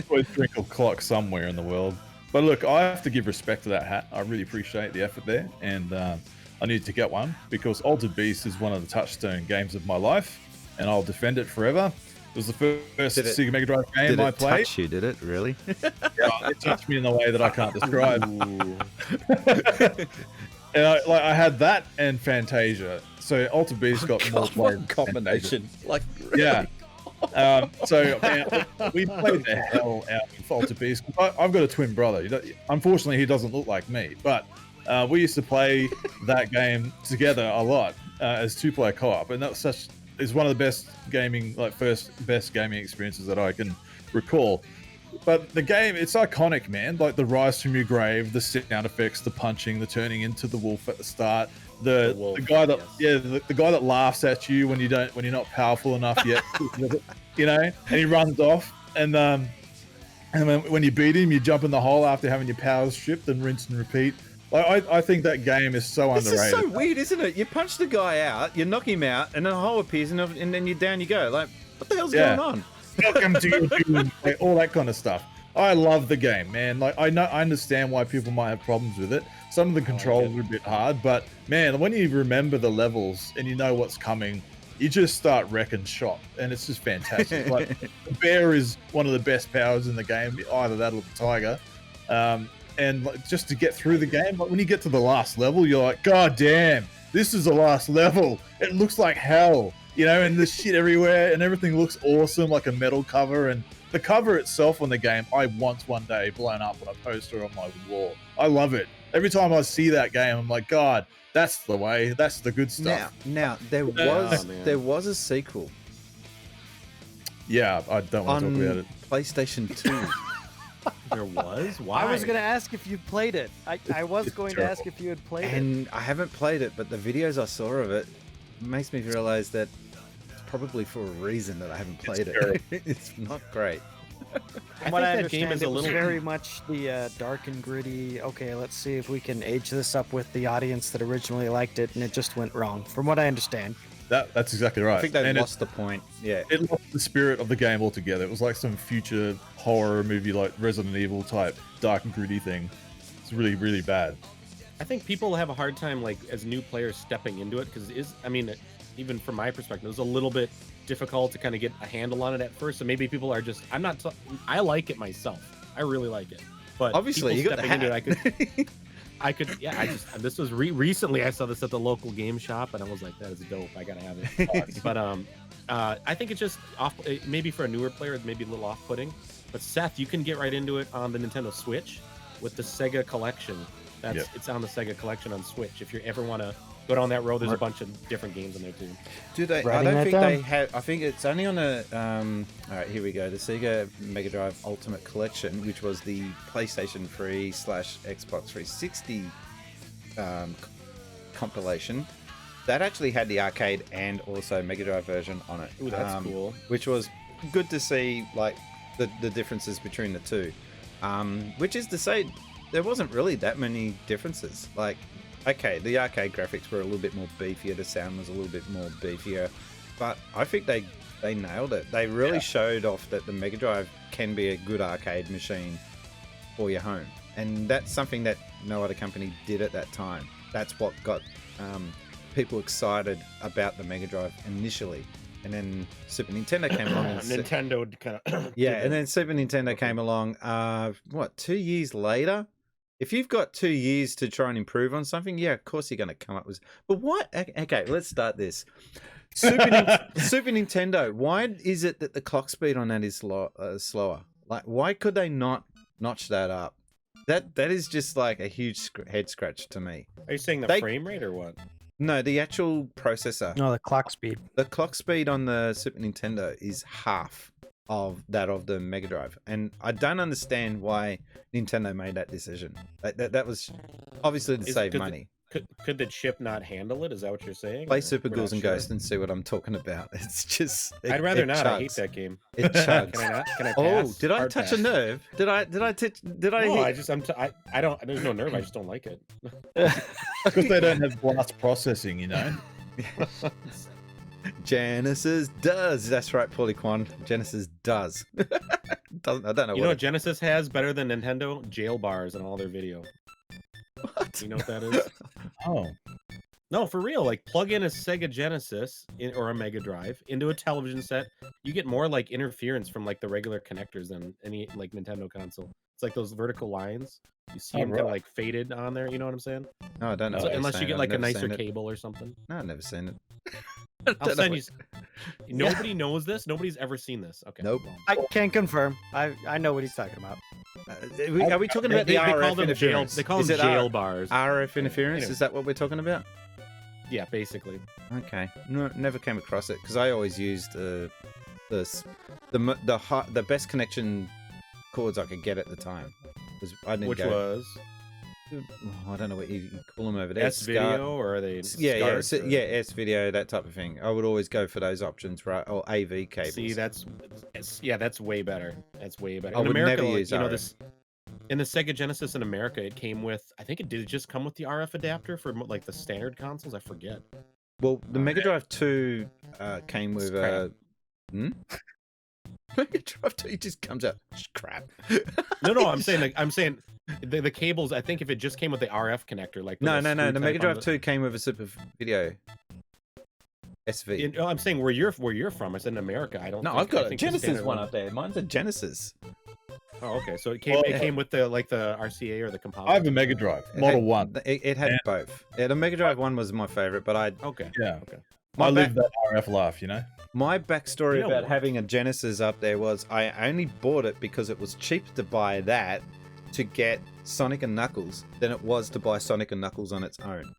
Always drink a clock somewhere in the world. But look, I have to give respect to that hat. I really appreciate the effort there, and I need to get one because Altered Beast is one of the touchstone games of my life, and I'll defend it forever. It was the first Sega Mega Drive game I played. Touch you? Did it really? Yeah, it touched me in a way that I can't describe. And I had that and Fantasia. So Altered Beast got more play. Combination. Like yeah. So man, we played the hell out of Altered Beast. I've got a twin brother. Unfortunately, he doesn't look like me, but we used to play that game together a lot as two-player co-op, and that was is one of the best gaming, best gaming experiences that I can recall. But the game, it's iconic, man. Like the rise from your grave, the sound effects, the punching, the turning into the wolf at the start, the guy that the guy that laughs at you when you're not powerful enough yet, and he runs off, and when you beat him, you jump in the hole after having your powers stripped and rinse and repeat. I think that game is so underrated. This is so weird, isn't it? You punch the guy out, you knock him out, and then a hole appears, and then you're down you go. Like, what the hell's going on? Welcome to your doom, all that kind of stuff. I love the game, man. Like I understand why people might have problems with it. Some of the controls are a bit hard, but man, when you remember the levels and you know what's coming, you just start wrecking shop, and it's just fantastic. Like the bear is one of the best powers in the game, either that or the tiger. And just to get through the game, like when you get to the last level, you're like, God damn, this is the last level. It looks like hell. And there's shit everywhere, and everything looks awesome, like a metal cover. And the cover itself on the game, I want one day blown up on a poster on my wall. I love it. Every time I see that game, I'm like, God, that's the way. That's the good stuff. Now there was a sequel. Yeah, I don't want to talk about it. PlayStation 2. There was? Why? I was going to ask if you played it. I was going to ask if you had played it. And I haven't played it, but the videos I saw of it makes me realize that it's probably for a reason that I haven't played it. It's not great. From what I understand, it was very much the dark and gritty, okay, let's see if we can age this up with the audience that originally liked it, and it just went wrong, from what I understand. That's exactly right. I think they lost the point. Yeah. It lost the spirit of the game altogether. It was like some future horror movie, like Resident Evil type dark and gritty thing. It's really, really bad. I think people have a hard time, like, as new players stepping into it, because even from my perspective, it was a little bit difficult to kind of get a handle on it at first. So maybe people are just, I like it myself. I really like it. But obviously, you got the hat. This was recently I saw this at the local game shop, and I was like, that is dope. I gotta have it. But I think it's just maybe for a newer player, it may be a little off-putting. But Seth, you can get right into it on the Nintendo Switch with the Sega Collection. It's on the Sega Collection on Switch. If you ever want to go down that road, there's a bunch of different games in there too. Do they? I don't think they have. I think it's only on a. All right, here we go. The Sega Mega Drive Ultimate Collection, which was the PlayStation 3 / Xbox 360 compilation. That actually had the arcade and also Mega Drive version on it. Ooh, that's cool. Which was good to see, like the differences between the two. Which is to say, there wasn't really that many differences. Like, okay, the arcade graphics were a little bit more beefier, the sound was a little bit more beefier, but I think they nailed it. They really showed off that the Mega Drive can be a good arcade machine for your home, and that's something that no other company did at that time. That's what got people excited about the Mega Drive initially. And then Super Nintendo came along. And Nintendo kind of and then Super Nintendo came along. 2 years later? If you've got 2 years to try and improve on something, yeah, of course you're going to come up with. But what? Okay, let's start this. Super Nintendo. Why is it that the clock speed on that is slower? Like, why could they not notch that up? That is just like a huge head scratch to me. Are you saying the frame rate or what? No, the actual processor. No, the clock speed. The clock speed on the Super Nintendo is half of that of the Mega Drive, and I don't understand why Nintendo made that decision. That was obviously to save money. Could the chip not handle it? Is that what you're saying? Play Or Super we're Ghouls not and sure? Ghosts and see what I'm talking about. It's just. I'd rather it not. I hate chugs. that game. It chugs. Can I not? Can I Oh, pass? did I Hard touch pass. a nerve? Did I? No, I don't. There's no nerve. I just don't like it. Because they don't have blast processing, you know. Genesis does. That's right, Polyquan. Genesis does. Doesn't. I don't know. You know what Genesis has better than Nintendo? Jail bars in all their video. What? You know what that is? Oh. No, for real. Like, plug in a Sega Genesis or a Mega Drive into a television set. You get more like interference from like the regular connectors than any like Nintendo console. It's like those vertical lines. You see them kind of like faded on there. You know what I'm saying? No, I don't know. So, what you're unless you saying. get I've like a never nicer seen it. cable or something. No, I've never seen it. I'll send you. Nobody knows this. Nobody's ever seen this. Okay. Nope. well, I can confirm. I know what he's talking about. Are we talking about the they call RF them jail. interference? They call Is them it jail bars. RF interference? Anyway. Is that what we're talking about? Yeah, basically. Okay, no, never came across it because I always used the best connection cords I could get at the time. I didn't Which go, was I don't know what you call them over there. S video or are they? Yeah, SCART or- yeah, S video, that type of thing. I would always go for those options, right? Or AV cables. See, that's way better. That's way better. I In would America, never use you know, RF. this in the Sega Genesis in America, it came with. I think it did just come with the RF adapter for like the standard consoles. I forget. Well, the Mega Drive 2 came with crap. Mega Drive 2 just comes out crap. No, I'm saying the cables. I think if it just came with the RF connector, like No. with a The screw Mega type on Drive 2 came with a Super Video SV. I'm saying where you're from. I said in America. I don't. No, think, I've got I a think the Genesis standard one up there. Mine's a Genesis. Oh, okay. So it came with the RCA or the composite. I have a Mega Drive, Model 1. It had both. Yeah, the Mega Drive 1 was my favorite, but Okay. Yeah. Okay. I live that RF life, you know? My backstory You know about what? having a Genesis up there was I only bought it because it was cheaper to buy that to get Sonic and Knuckles than it was to buy Sonic and Knuckles on its own.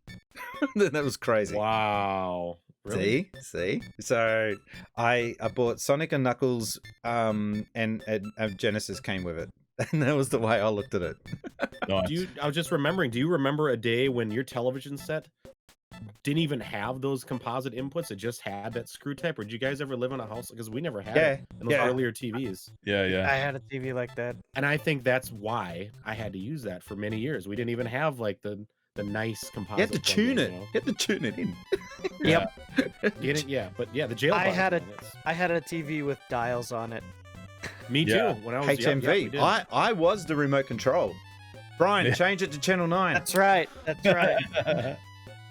That was crazy. Wow. Really? See. So I bought Sonic and Knuckles, and a Genesis came with it, and that was the way I looked at it. Nice. I was just remembering. Do you remember a day when your television set didn't even have those composite inputs? It just had that screw type. Or did you guys ever live in a house? Because we never had it in those earlier TVs. Yeah. I had a TV like that. And I think that's why I had to use that for many years. We didn't even have like the nice composite. You had to tune plug-in, it. you know? You had to tune it in. Yep. Get it? Yeah, but yeah, the jail. I bars, had man, I had a TV with dials on it. Me too. Yeah. When I was HMV. we did. I was the remote control. Brian, change it to channel 9. That's right.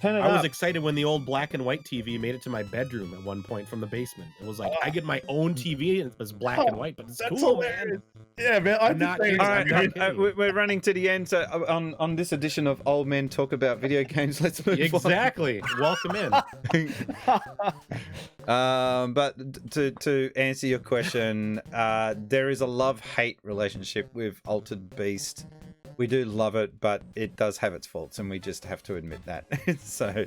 Turn it I was up. excited when the old black and white TV made it to my bedroom at one point from the basement. It was like I get my own TV and it was black and white, but it's That's cool, hilarious. man. Yeah, man. I'm not kidding. All I'm right, not kidding. we're running to the end. So on this edition of Old Men Talk About Video Games, let's move Exactly. Welcome in. on. But to answer your question, there is a love-hate relationship with Altered Beast. We do love it, but it does have its faults, and we just have to admit that. So,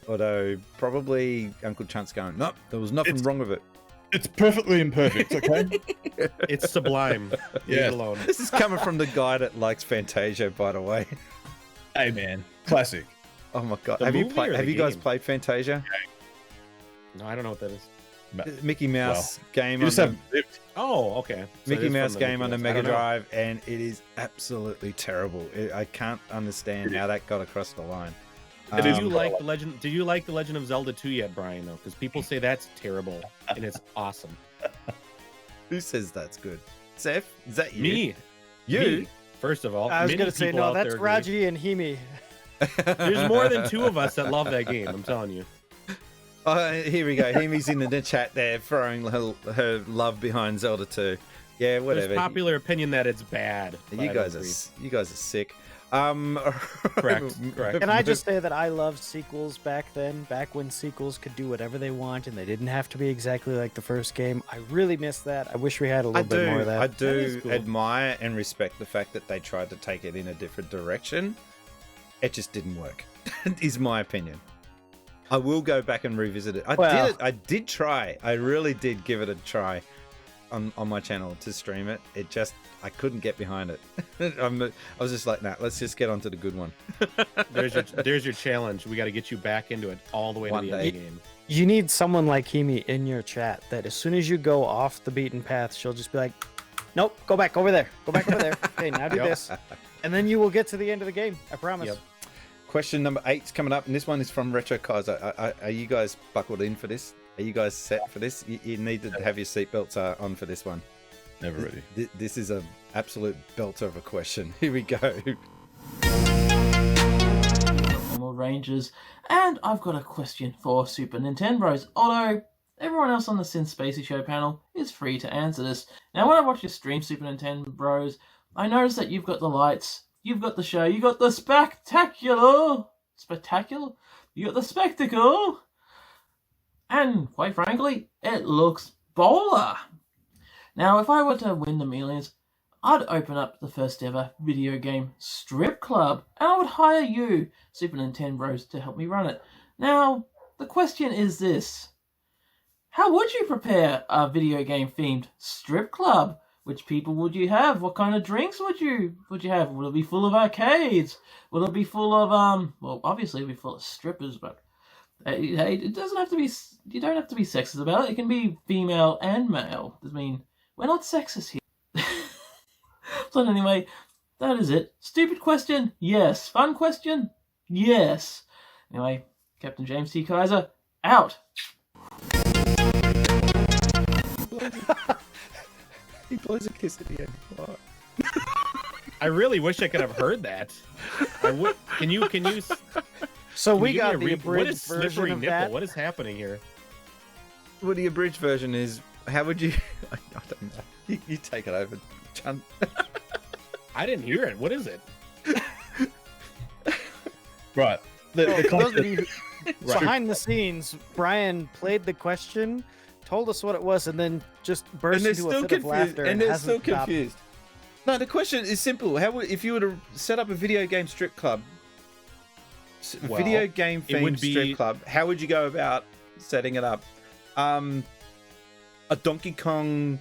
although probably Uncle Chunt's going, no, there was nothing wrong with it. It's perfectly imperfect, okay? It's sublime. Leave Yeah. it alone. This is coming from the guy that likes Fantasia, by the way. Hey, man. Classic. Oh my god! The Have you movie played? or Have the you guys game? played Fantasia? No, I don't know what that is. Mickey Mouse game You on just the have lived. Oh, okay. So it Mickey is Mouse from the game on the Mickey Mouse. I Mega don't know. Drive, and it is absolutely terrible. I can't understand how that got across the line. Did you like the Legend? Did you like the Legend of Zelda 2 yet, Brian? Though, because people say that's terrible and it's awesome. Who says that's good? Seth, is that you? Me, You? Me. First of all, I was many gonna say people no. out That's there agree. Raji and Himi. There's more than 2 of us that love that game. I'm telling you. Here we go. Himi's in the chat there, throwing her love behind Zelda 2. Yeah, whatever. There's popular opinion that it's bad. but You I guys don't are you guys are sick. Correct. Can I just say that I loved sequels back then, back when sequels could do whatever they want and they didn't have to be exactly like the first game. I really miss that. I wish we had a little bit more of that. I That do is cool. admire and respect the fact that they tried to take it in a different direction. It just didn't work, is my opinion. I will go back and revisit it. I did try. I really did give it a try. on my channel to stream it. It just, I couldn't get behind it. I was just like, nah, let's just get on to the good one. There's your challenge. We got to get you back into it all the way One to the day. end of the game. You need someone like Hemi in your chat that as soon as you go off the beaten path, she'll just be like, nope, go back over there. Go back over there. Okay, now do this. And then you will get to the end of the game. I promise. Yep. Question number 8's coming up, and this one is from Retro Kaiser. Are you guys buckled in for this? Are you guys set for this? You need to have your seatbelts on for this one. Never ready. This is an absolute belter of a question. Here we go. More Rangers, and I've got a question for Super Nintendo Bros. Although everyone else on the Since Spacies Show panel is free to answer this. Now, when I watch your stream, Super Nintendo Bros, I noticed that you've got the lights, you've got the show, you got the spectacular, you got the spectacle, and quite frankly, it looks bowler. Now, if I were to win the millions, I'd open up the first ever video game strip club, and I would hire you, Super Nintendo Bros, to help me run it. Now, the question is this. How would you prepare a video game themed strip club? Which people would you have? What kind of drinks would you have? Would it be full of arcades? Would it be full of well, obviously it'd be full of strippers, but hey, it doesn't have to be, you don't have to be sexist about it. It can be female and male. I mean, we're not sexist here. So anyway, that is it. Stupid question? Yes. Fun question? Yes. Anyway, Captain James T. Kaiser, out. He blows a kiss at the end. What? I really wish I could have heard that. I would. Can you? So we give me got a the what abridged is slippery version of nipple? that. What is happening here? Well, the abridged version is, how would you... I don't know. You take it over, Chunt. I didn't hear it. What is it? Right. The concept, Behind the scenes, Brian played the question, told us what it was, and then just burst into a fit of laughter. And they're hasn't still stopped. confused. No, the question is simple. If you were to set up a video game strip club, Well, video game it would themed be- strip club, how would you go about setting it up? A Donkey Kong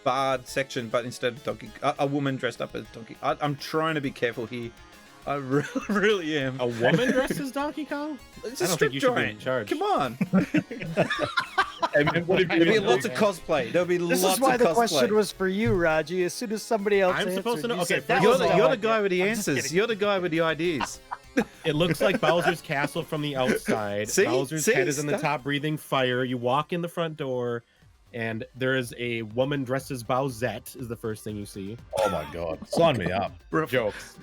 barred section, but instead of a woman dressed up as Donkey. I'm trying to be careful here. I really am. A woman dressed as Donkey Kong? It's I a don't strip think you should be in joint. charge. Come on. and what if There'll be you lots of cosplay. There'll be This lots is why of the cosplay. question was for you, Raji. As soon as somebody else I'm answered, supposed to know? you Okay, said, that You're was the, all you're I the guy did. with the I'm just answers. kidding. You're the guy with the ideas. It looks like Bowser's castle from the outside. See? Bowser's See? head is in the Stop. top, breathing fire. You walk in the front door, and there is a woman dressed as Bowsette. Is the first thing you see. Oh my god. Sign me up. Jokes.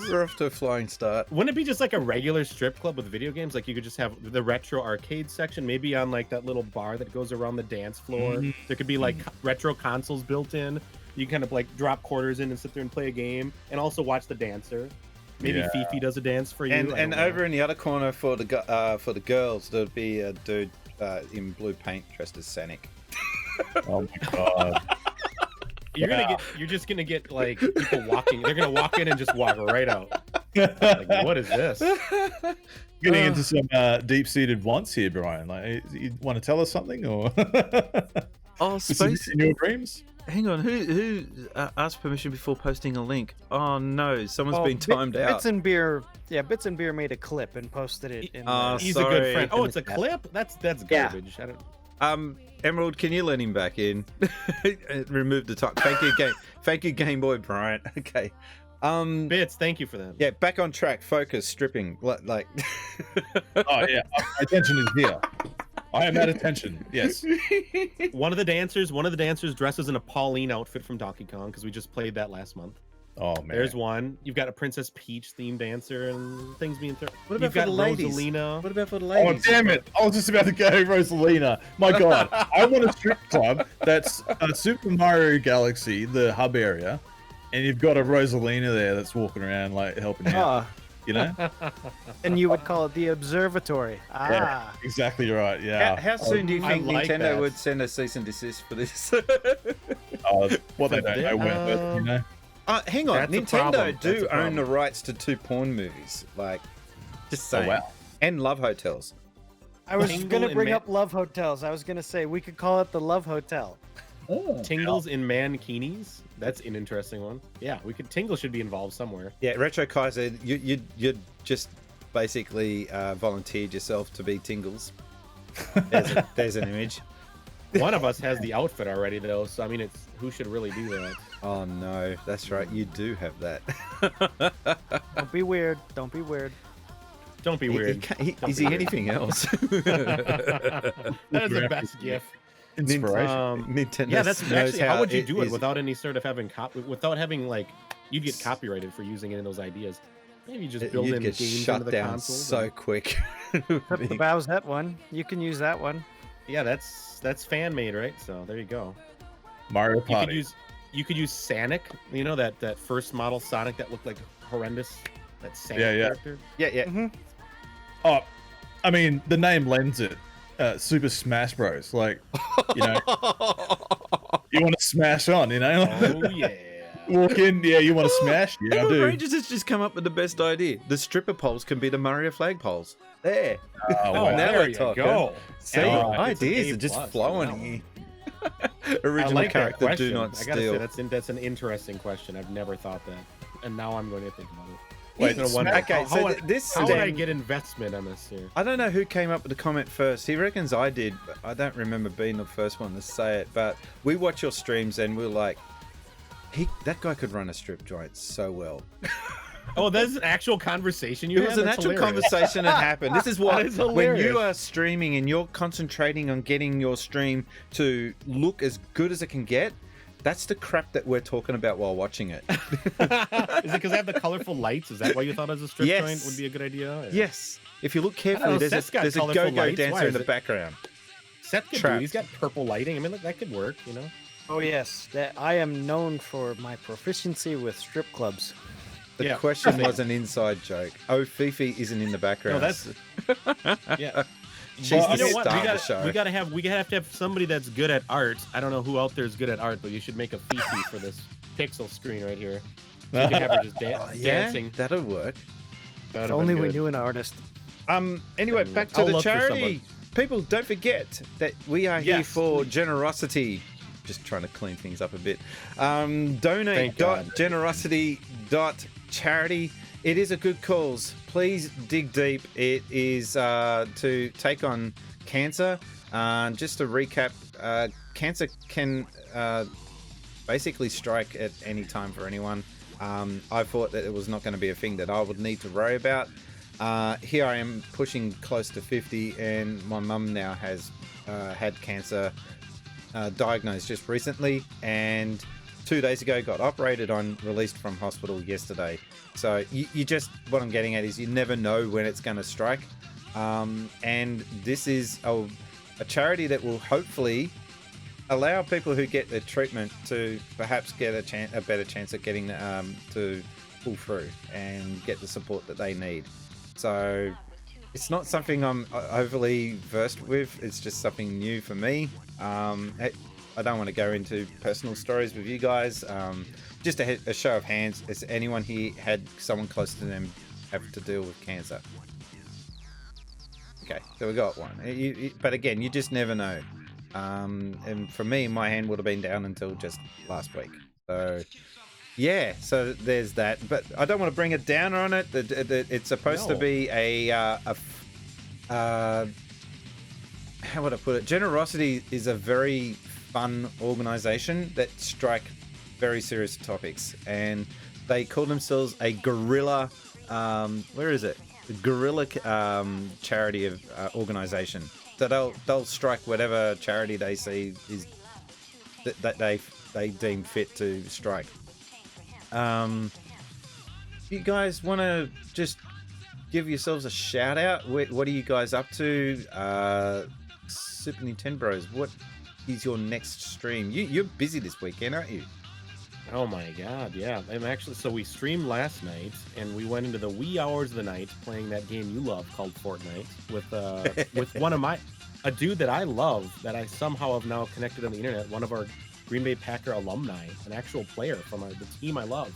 We're off to a flying start. Wouldn't it be just like a regular strip club with video games? Like you could just have the retro arcade section, maybe on like that little bar that goes around the dance floor. There could be like retro consoles built in. You can kind of like drop quarters in and sit there and play a game, and also watch the dancer. Maybe Yeah. Fifi does a dance for you. And I don't know. over in the other corner for the girls, there'd be a dude in blue paint dressed as Sonic. Oh my god. You're just gonna get like people walking. They're gonna walk in and just walk right out. Like, what is this? Getting into some deep-seated wants here, Brian. Like, you want to tell us something, or Oh, is this in your dreams? Hang on, who asked permission before posting a link? Oh no, someone's Oh, been timed out. Bits and Beer, Bits and Beer made a clip and posted it. In He's a sorry. good friend. Oh, In it's the a chat. clip. That's Yeah. garbage. I don't. Emerald, can you let him back in? Remove the top. Thank you, Game Boy Bryant. Okay. Bits. Thank you for that. Yeah, back on track. Focus. Stripping. Like. Oh yeah, my attention is here. I am at attention. Yes. One of the dancers dresses in a Pauline outfit from Donkey Kong because we just played that last month. Oh man. There's one. You've got a Princess Peach themed dancer and things being thrown. What about You've for got the ladies? Rosalina. What about for the Oh ladies? damn it! I was just about to go Rosalina. My god, I want a strip club that's Super Mario Galaxy, the hub area, and you've got a Rosalina there that's walking around like helping out. You know? and you would call it the Observatory. Yeah, exactly right. Yeah. How soon do you I think like Nintendo that. would send a cease and desist for this? What they don't know when, you know. Hang on, That's a Nintendo problem. do That's a own the problem. rights to 2 porn movies. Like, just saying. wow. And Love Hotels. I was Tingle gonna and bring Ma- up Love Hotels. I was gonna say we could call it the Love Hotel. Tingles in mankinis. That's an interesting one. Yeah, Tingle should be involved somewhere. Yeah, Retro Kaiser, you'd just basically volunteered yourself to be Tingles. There's an image. One of us has the outfit already, though, so I mean, it's who should really do that? Oh no, that's right. You do have that. Don't be weird. Don't be weird. Don't be weird. Is he anything else? That is the best gift. Inspiration. Nintendo. Yeah, that's knows actually. How would you it do it is. without any sort of without having like you'd get copyrighted for using any of those ideas? Maybe you just build You'd in get games shut into the down console. so quick. Except the Bowsette one. You can use that one. Yeah, that's fan made, right? So there you go. Mario Party. You could use Sonic. You know that first model Sonic that looked like horrendous. That Sonic character. Yeah. Mm-hmm. Oh, I mean, the name lends it. Super Smash Bros. Like, you know, you want to smash on, you know? Oh yeah. Walk in, yeah, you want to smash? Yeah, I Edward do. Rangers has just come up with the best idea. The stripper poles can be the Mario flag poles. There. Oh, Oh, wow. now there we're you talking. go. See, Oh, ideas it's an are just A+ flowing on that here. I Original like that character, question. do not I gotta say steal. that's an interesting question. I've never thought that, and now I'm going to think about it. Wait, I'm gonna wonder, okay, how so would- this how would I then- get investment on this here? I don't know who came up with the comment first. He reckons I did, but I don't remember being the first one to say it. But we watch your streams and we're like, that guy could run a strip joint so well. Oh, that's an actual conversation you It had? was an That's actual hilarious. conversation that happened. This is what, That is when hilarious. you are streaming and you're concentrating on getting your stream to look as good as it can get, that's the crap that we're talking about while watching it. Is it because they have the colorful lights? Is that why you thought as a strip Yes. joint would be a good idea? Yeah. Yes. If you look I don't carefully, know, there's Seth's got a colorful go-go lights. Why dancer in is the it- background. Seth could do it. He's got purple lighting. I mean, look, that could work, you know? Oh yes, that I am known for my proficiency with strip clubs. The Yeah. question was an inside joke. Oh, Fifi isn't in the background. No, that's yeah. She's Well, the you know what? star of the show. We gotta have somebody that's good at art. I don't know who out there is good at art, but you should make a Fifi for this pixel screen right here. So you can have her just dancing. That'll work. If only we knew an artist. Anyway, back to I'll the look for charity. People, don't forget that we are here Yes. for GenerOZity. Just trying to clean things up a bit. Thank God. Donate.generosity.charity. It is a good cause. Please dig deep. It is to take on cancer. Just to recap, cancer can basically strike at any time for anyone. I thought that it was not going to be a thing that I would need to worry about. Here I am pushing close to 50, and my mum now has had cancer diagnosed just recently, and 2 days ago got operated on, released from hospital yesterday. So you just, what I'm getting at is you never know when it's going to strike. And this is a charity that will hopefully allow people who get the treatment to perhaps get a better chance at getting to pull through and get the support that they need. So it's not something I'm overly versed with. It's just something new for me. I don't want to go into personal stories with you guys. Just a show of hands. Has anyone here had someone close to them have to deal with cancer? Okay, so we got one. But again, you just never know. And for me, my hand would have been down until just last week. So yeah, so there's that. But I don't want to bring a downer on it. It's supposed to be how would I put it? GenerOZity is a very fun organization that strike very serious topics, and they call themselves a guerrilla. Where is it? The guerrilla charity of organization. So they'll strike whatever charity they see is that they deem fit to strike. You guys want to just give yourselves a shout out? What are you guys up to? Super Nintendo Bros, what is your next stream? You're busy this weekend, aren't you? Oh my God, yeah. I'm actually, so we streamed last night, and we went into the wee hours of the night playing that game you love called Fortnite with one of a dude that I love, that I somehow have now connected on the internet, one of our Green Bay Packer alumni, an actual player from the team I love.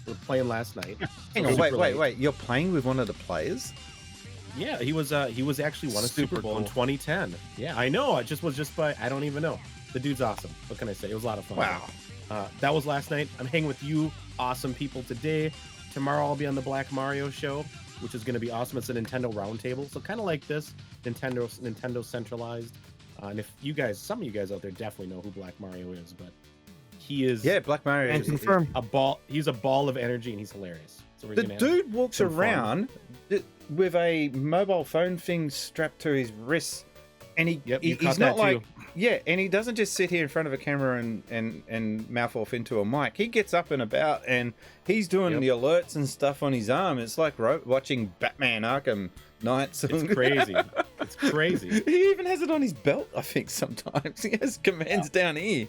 We were playing last night. Hang on, wait. You're playing with one of the players? Yeah, he was actually won a Super Bowl in 2010. Yeah, I know. It was just by, I don't even know. The dude's awesome. What can I say? It was a lot of fun. Wow. That was last night. I'm hanging with you awesome people today. Tomorrow I'll be on the Black Mario show, which is going to be awesome. It's a Nintendo roundtable, so kind of like this, Nintendo centralized. And if you guys, some of you guys out there definitely know who Black Mario is, but he is Black Mario And is confirm. a ball. He's a ball of energy, and he's hilarious. So we're the gonna have dude walks some fun. around with a mobile phone thing strapped to his wrist, and he's not like and he doesn't just sit here in front of a camera and mouth off into a mic. He gets up and about, and he's doing the alerts and stuff on his arm. It's like watching Batman Arkham Knights. It's crazy. It's crazy. He even has it on his belt, I think. Sometimes he has commands down here.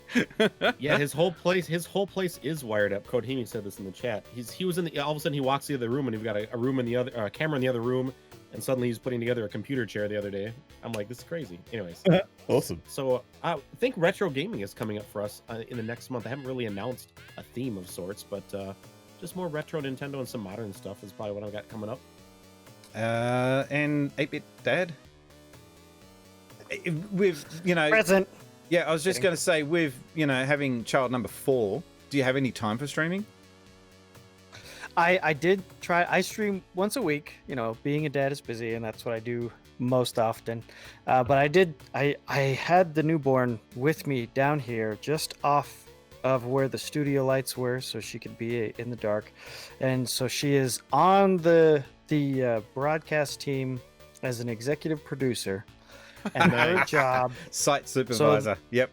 Yeah, his whole place is wired up. Kodhimi said this in the chat. He was in the, all of a sudden he walks to the other room, and we've got a room in the other, camera in the other room, and suddenly he's putting together a computer chair the other day. I'm like, this is crazy. Anyways, Awesome. so I think retro gaming is coming up for us in the next month. I haven't really announced a theme of sorts, but just more retro Nintendo and some modern stuff is probably what I've got coming up. And 8-bit Dad. With Present. Yeah, I was just going to say, with having child number 4, do you have any time for streaming? I did try. I stream once a week. Being a dad is busy, and that's what I do most often. But I had the newborn with me down here, just off of where the studio lights were, so she could be in the dark. And so she is on the broadcast team as an executive producer, and her job, site supervisor. Yep.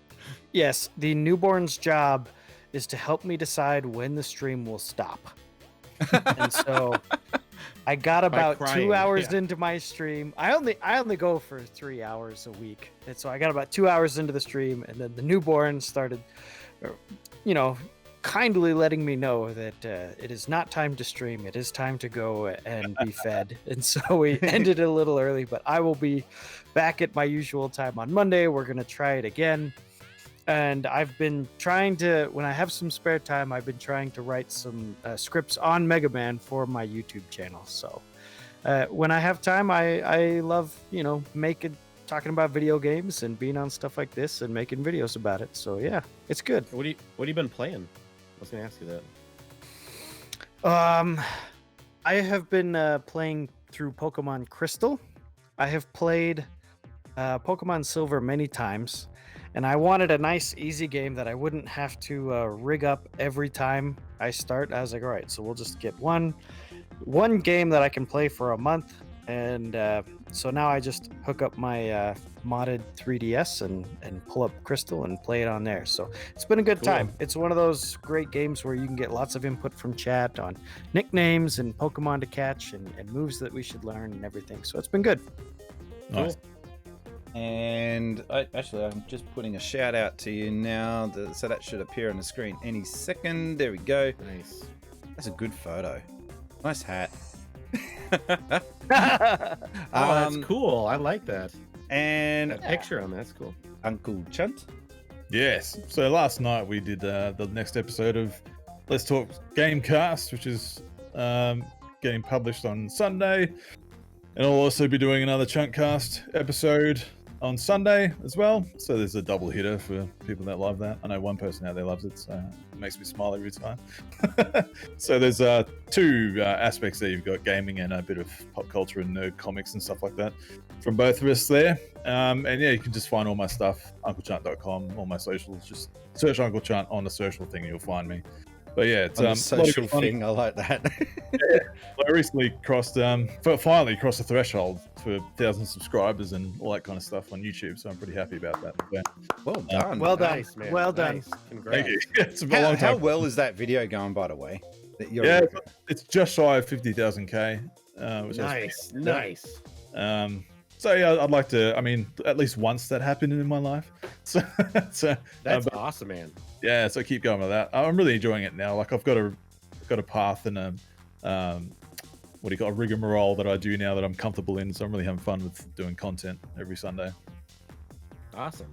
Yes, the newborn's job is to help me decide when the stream will stop. And so I got about 2 hours into my stream. I only go for 3 hours a week, and so I got about 2 hours into the stream, and then the newborn started kindly letting me know that it is not time to stream. It is time to go and be fed. And so we ended it a little early, but I will be back at my usual time on Monday. We're going to try it again. And I've been trying to, when I have some spare time, I've been trying to write some scripts on Mega Man for my YouTube channel. So when I have time, I love, talking about video games and being on stuff like this and making videos about it. So yeah, it's good. What have you been playing? I was gonna ask you that. I have been playing through Pokemon Crystal. I have played Pokemon Silver many times, and I wanted a nice, easy game that I wouldn't have to rig up every time I start. I was like, all right, so we'll just get one game that I can play for a month, and so now I just hook up my modded 3DS and pull up Crystal and play it on there. So it's been a good time. It's one of those great games where you can get lots of input from chat on nicknames and Pokemon to catch and moves that we should learn and everything. So it's been good. Nice. And I'm just putting a shout out to you now, so that should appear on the screen any second. There we go. Nice. That's a good photo. Nice hat. That's cool. I like that. And that picture on that's cool. Uncle Chunt. Yes. So last night we did the next episode of Let's Talk Gamecast, which is getting published on Sunday. And I'll also be doing another Chuntcast episode on Sunday as well. So there's a double hitter for people that love that. I know one person out there loves it, so it makes me smile every time. So there's two aspects there. You've got gaming and a bit of pop culture and nerd comics and stuff like that from both of us there. And yeah, you can just find all my stuff, unclechunt.com, all my socials. Just search Uncle Chunt on the social thing and you'll find me. But yeah, it's a social thing. I like that. Yeah, I recently finally crossed the threshold for 1,000 subscribers and all that kind of stuff on YouTube. So I'm pretty happy about that. Yeah. Well done. Well done. Nice, man. Well done. Nice. Congrats. Thank you. It's been a long time. How well is that video going, by the way? Yeah, it's just shy of 50,000K. Nice. So yeah, I'd like to. I mean, at least once that happened in my life. So that's awesome, man. Yeah, so keep going with that. I'm really enjoying it now. Like I've got a path and a rigmarole that I do now that I'm comfortable in. So I'm really having fun with doing content every Sunday. Awesome.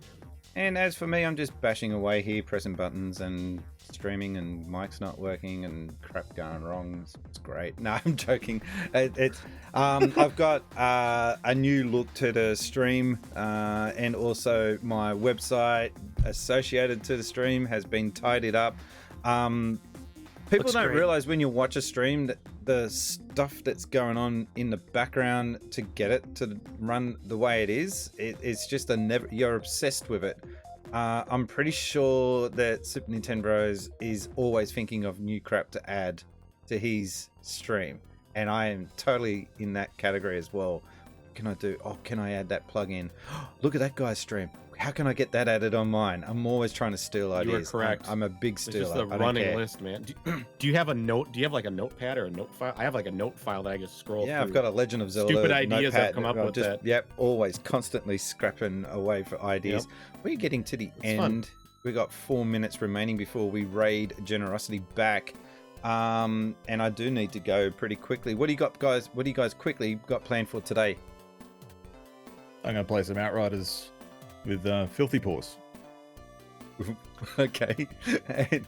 And as for me, I'm just bashing away here, pressing buttons and streaming, and mic's not working and crap going wrong. It's great. No, I'm joking. I've got a new look to the stream, and also my website associated to the stream has been tidied up. People Looks don't great. realize when you watch a stream that the stuff that's going on in the background to get it to run the way it is, it's just you're obsessed with it. I'm pretty sure that Super Nintendo Bros is always thinking of new crap to add to his stream, and I am totally in that category as well. Can I add that plug-in? Look at that guy's stream. How can I get that added on mine? I'm always trying to steal ideas. You are correct. I'm a big stealer. It's just a I don't running care. list, man. Do you have a note? Do you have like a notepad or a note file? I have like a note file that I just scroll Yeah, through. I've got a Legend of Zelda Stupid ideas notepad. I've come up I'll with just, that. Yep, always constantly scrapping away for ideas. We're getting to the end. fun. We got 4 minutes remaining before we raid GenerOZity back. And I do need to go pretty quickly. What do you got, guys? What do you guys quickly got planned for today? I'm going to play some Outriders with Filthy Paws. Okay. And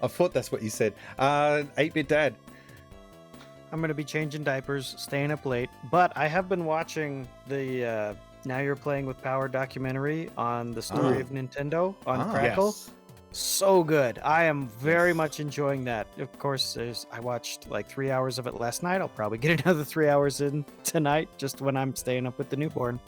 I thought that's what you said. 8-bit Dad. I'm going to be changing diapers, staying up late, but I have been watching the Now You're Playing with Power documentary on the story of Nintendo on Crackle. Yes. So good. I am very much enjoying that. Of course, I watched like 3 hours of it last night. I'll probably get another 3 hours in tonight, just when I'm staying up with the newborn.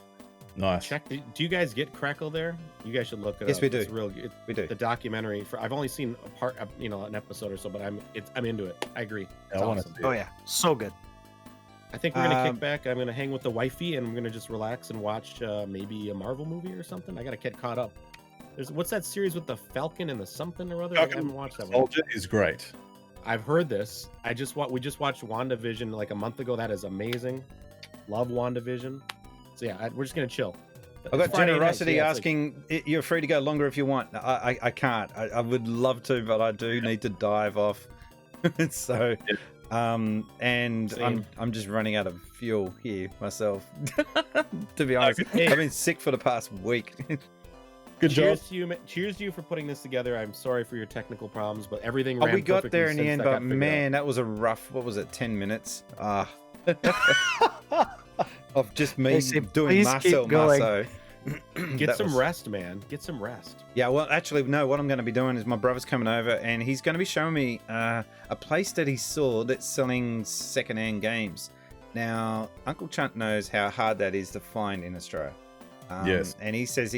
Nice. Check. Do you guys get Crackle there? You guys should look it Yes, up. we do. It's real good. We do. The documentary I've only seen a part, an episode or so, but I'm into it. I agree. It's I want awesome. to see Oh it. yeah, so good. I think we're gonna Um, kick back. I'm gonna hang with the wifey, and I'm gonna just relax and watch maybe a Marvel movie or something. I gotta get caught up. What's that series with the Falcon and the something or other? I Falcon haven't watched that one. Soldier is great. I've heard this. We just watched WandaVision like a month ago. That is amazing. Love WandaVision. So yeah, we're just gonna chill. I've got It's Friday night, GenerOZity yeah, it's like- asking, you're free to go longer if you want. I can't. I would love to, but I do need to dive off. So, and Same. I'm just running out of fuel here myself. To be honest, Hey. I've been sick for the past week. Good job. Cheers to you for putting this together. I'm sorry for your technical problems, but everything Oh, ran we got perfectly there in the since end, that got but figured out. man, that was a rough. What was it? 10 minutes. Of just me They say, doing "Please Marcel keep going." Marceau. Get That some was- rest, man. Get some rest. Yeah, well, actually, no. What I'm going to be doing is my brother's coming over, and he's going to be showing me a place that he saw that's selling second-hand games. Now, Uncle Chunt knows how hard that is to find in Australia. Yes. And he says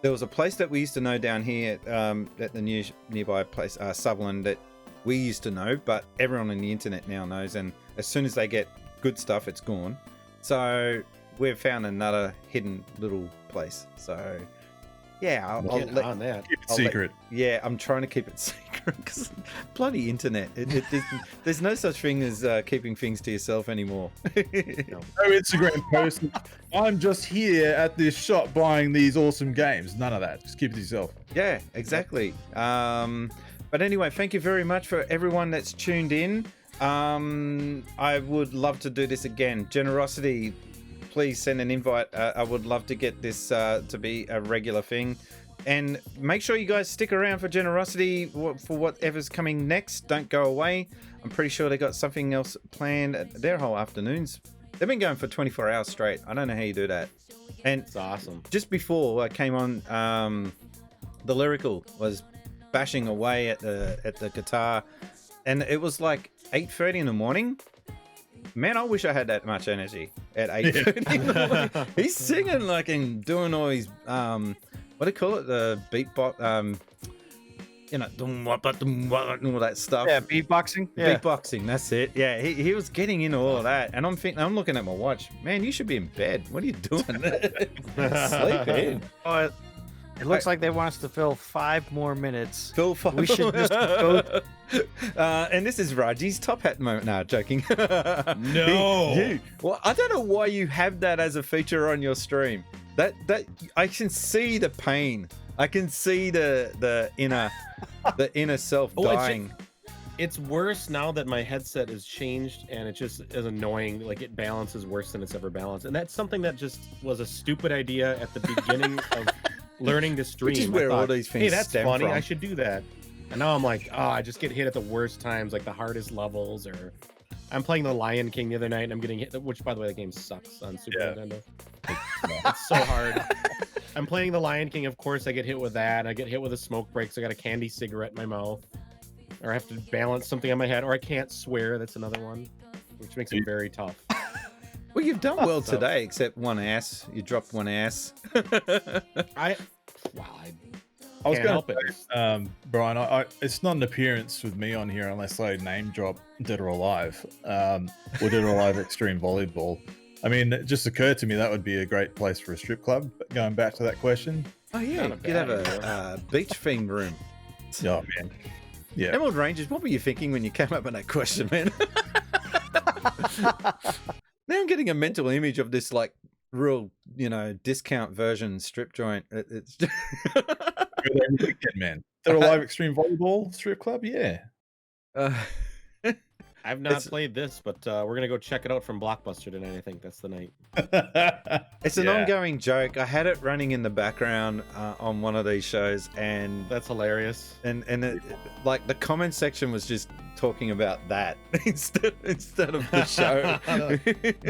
there was a place that we used to know down here at the nearby place, Sutherland, that we used to know, but everyone on the internet now knows. And as soon as they get good stuff, it's gone. So we've found another hidden little place. So yeah, I'll Get let, on that. Keep it I'll let- secret. yeah, I'm trying to keep it secret because bloody internet. There's no such thing as keeping things to yourself anymore. No Instagram post. I'm just here at this shop buying these awesome games. None of that. Just keep it to yourself. Yeah, exactly. But anyway, thank you very much for everyone that's tuned in. I would love to do this again. GenerOZity, please send an invite. I would love to get this to be a regular thing. And make sure you guys stick around for GenerOZity for whatever's coming next. Don't go away. I'm pretty sure they got something else planned. Their whole afternoons. They've been going for 24 hours straight. I don't know how you do that. And It's awesome. just before I came on, the Lyrical was bashing away at the guitar, and it was like 8:30 in the morning. Man, I wish I had that much energy at 8:30 in the morning. He's singing like and doing all his what do you call it? The beatbox, all that stuff. Yeah, beatboxing. Yeah. Beatboxing, that's it. Yeah, he was getting into all of that, and I'm looking at my watch. Man, you should be in bed. What are you doing? Sleep in. Oh, it looks like they want us to fill 5 more minutes. Phil Five. We should just go. And this is Raji's top hat moment. No, joking. No. Well, I don't know why you have that as a feature on your stream. That I can see the pain. I can see the inner self Oh, it's dying. It's worse now that my headset is changed, and it just is annoying. Like, it balances worse than it's ever balanced, and that's something that just was a stupid idea at the beginning of learning to stream. Which is where I all thought, these things hey, that's stem funny. from. I should do that. And now I'm like, oh, I just get hit at the worst times, like the hardest levels. Or I'm playing the Lion King the other night, and I'm getting hit. Which, by the way, the game sucks on Super Nintendo. It's so hard. I'm playing the Lion King. Of course, I get hit with that. And I get hit with a smoke break, so I got a candy cigarette in my mouth. Or I have to balance something on my head. Or I can't swear. That's another one, which makes it very tough. Well, you've done well today, except one ass. You dropped one ass. I was can't going help to say, Brian, it's not an appearance with me on here unless I name drop Dead or Alive, or Dead or Alive Extreme Volleyball. I mean, it just occurred to me that would be a great place for a strip club. But going back to that question. Oh yeah, you could have a beach theme room. Oh man, yeah. Emerald Rangers, what were you thinking when you came up with that question, man? Now I'm getting a mental image of this like real, discount version strip joint. It's just... man. Dead or Alive Extreme Volleyball strip club, yeah. I've not played this, but we're gonna go check it out from Blockbuster tonight. I think that's the night. It's an ongoing joke. I had it running in the background on one of these shows, and that's hilarious. And it, like the comment section was just talking about that instead of the show.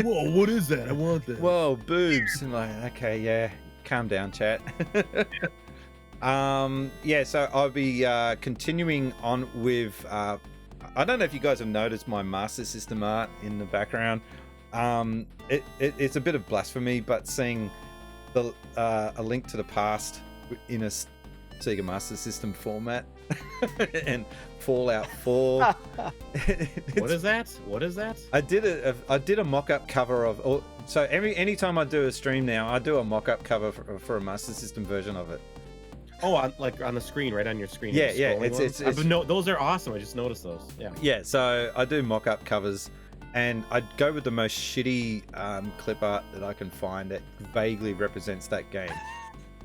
Whoa, what is that? I want that. Whoa, boobs! And like, okay, yeah, calm down, chat. So I'll be continuing on with. I don't know if you guys have noticed my Master System art in the background. It's a bit of blasphemy, but seeing a Link to the Past in a Sega Master System format and Fallout 4. What is that? What is that? I did a mock-up cover of. So anytime I do a stream now, I do a mock-up cover for a Master System version of it. Oh, on the screen, right on your screen. Yeah. It's those are awesome. I just noticed those. Yeah. Yeah. So I do mock-up covers, and I'd go with the most shitty clip art that I can find that vaguely represents that game.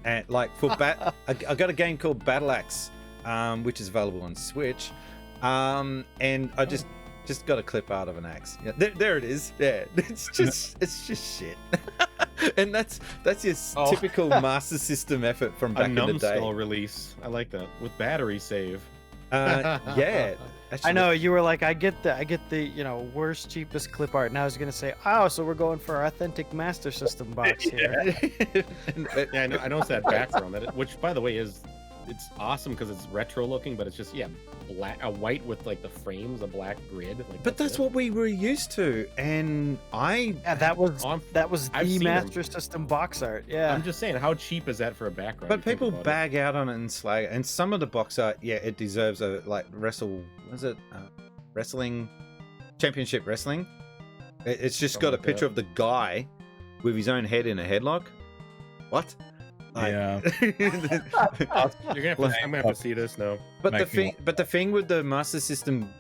And like for I got a game called Battle Axe, which is available on Switch, and I just got a clip art of an axe. Yeah, there it is. Yeah, it's just shit. And that's your typical Master System effort from back in the day. Numbskull release. I like that with battery save. Yeah. I know you were like, I get the worst, cheapest clip art, and I was gonna say, oh, so we're going for our authentic Master System box here. Yeah, I noticed that background. Which, by the way, it's awesome because it's retro looking, but it's just white with like the frames, a black grid. Like, but that's what we were used to, and that was the Master System box art. Yeah, I'm just saying, how cheap is that for a background? But people bag out on it and slag it, and some of the box art, it deserves a wrestling championship wrestling. It's just got a picture of the guy with his own head in a headlock. What? Yeah. I'm gonna have to see this now. But the thing with the Master System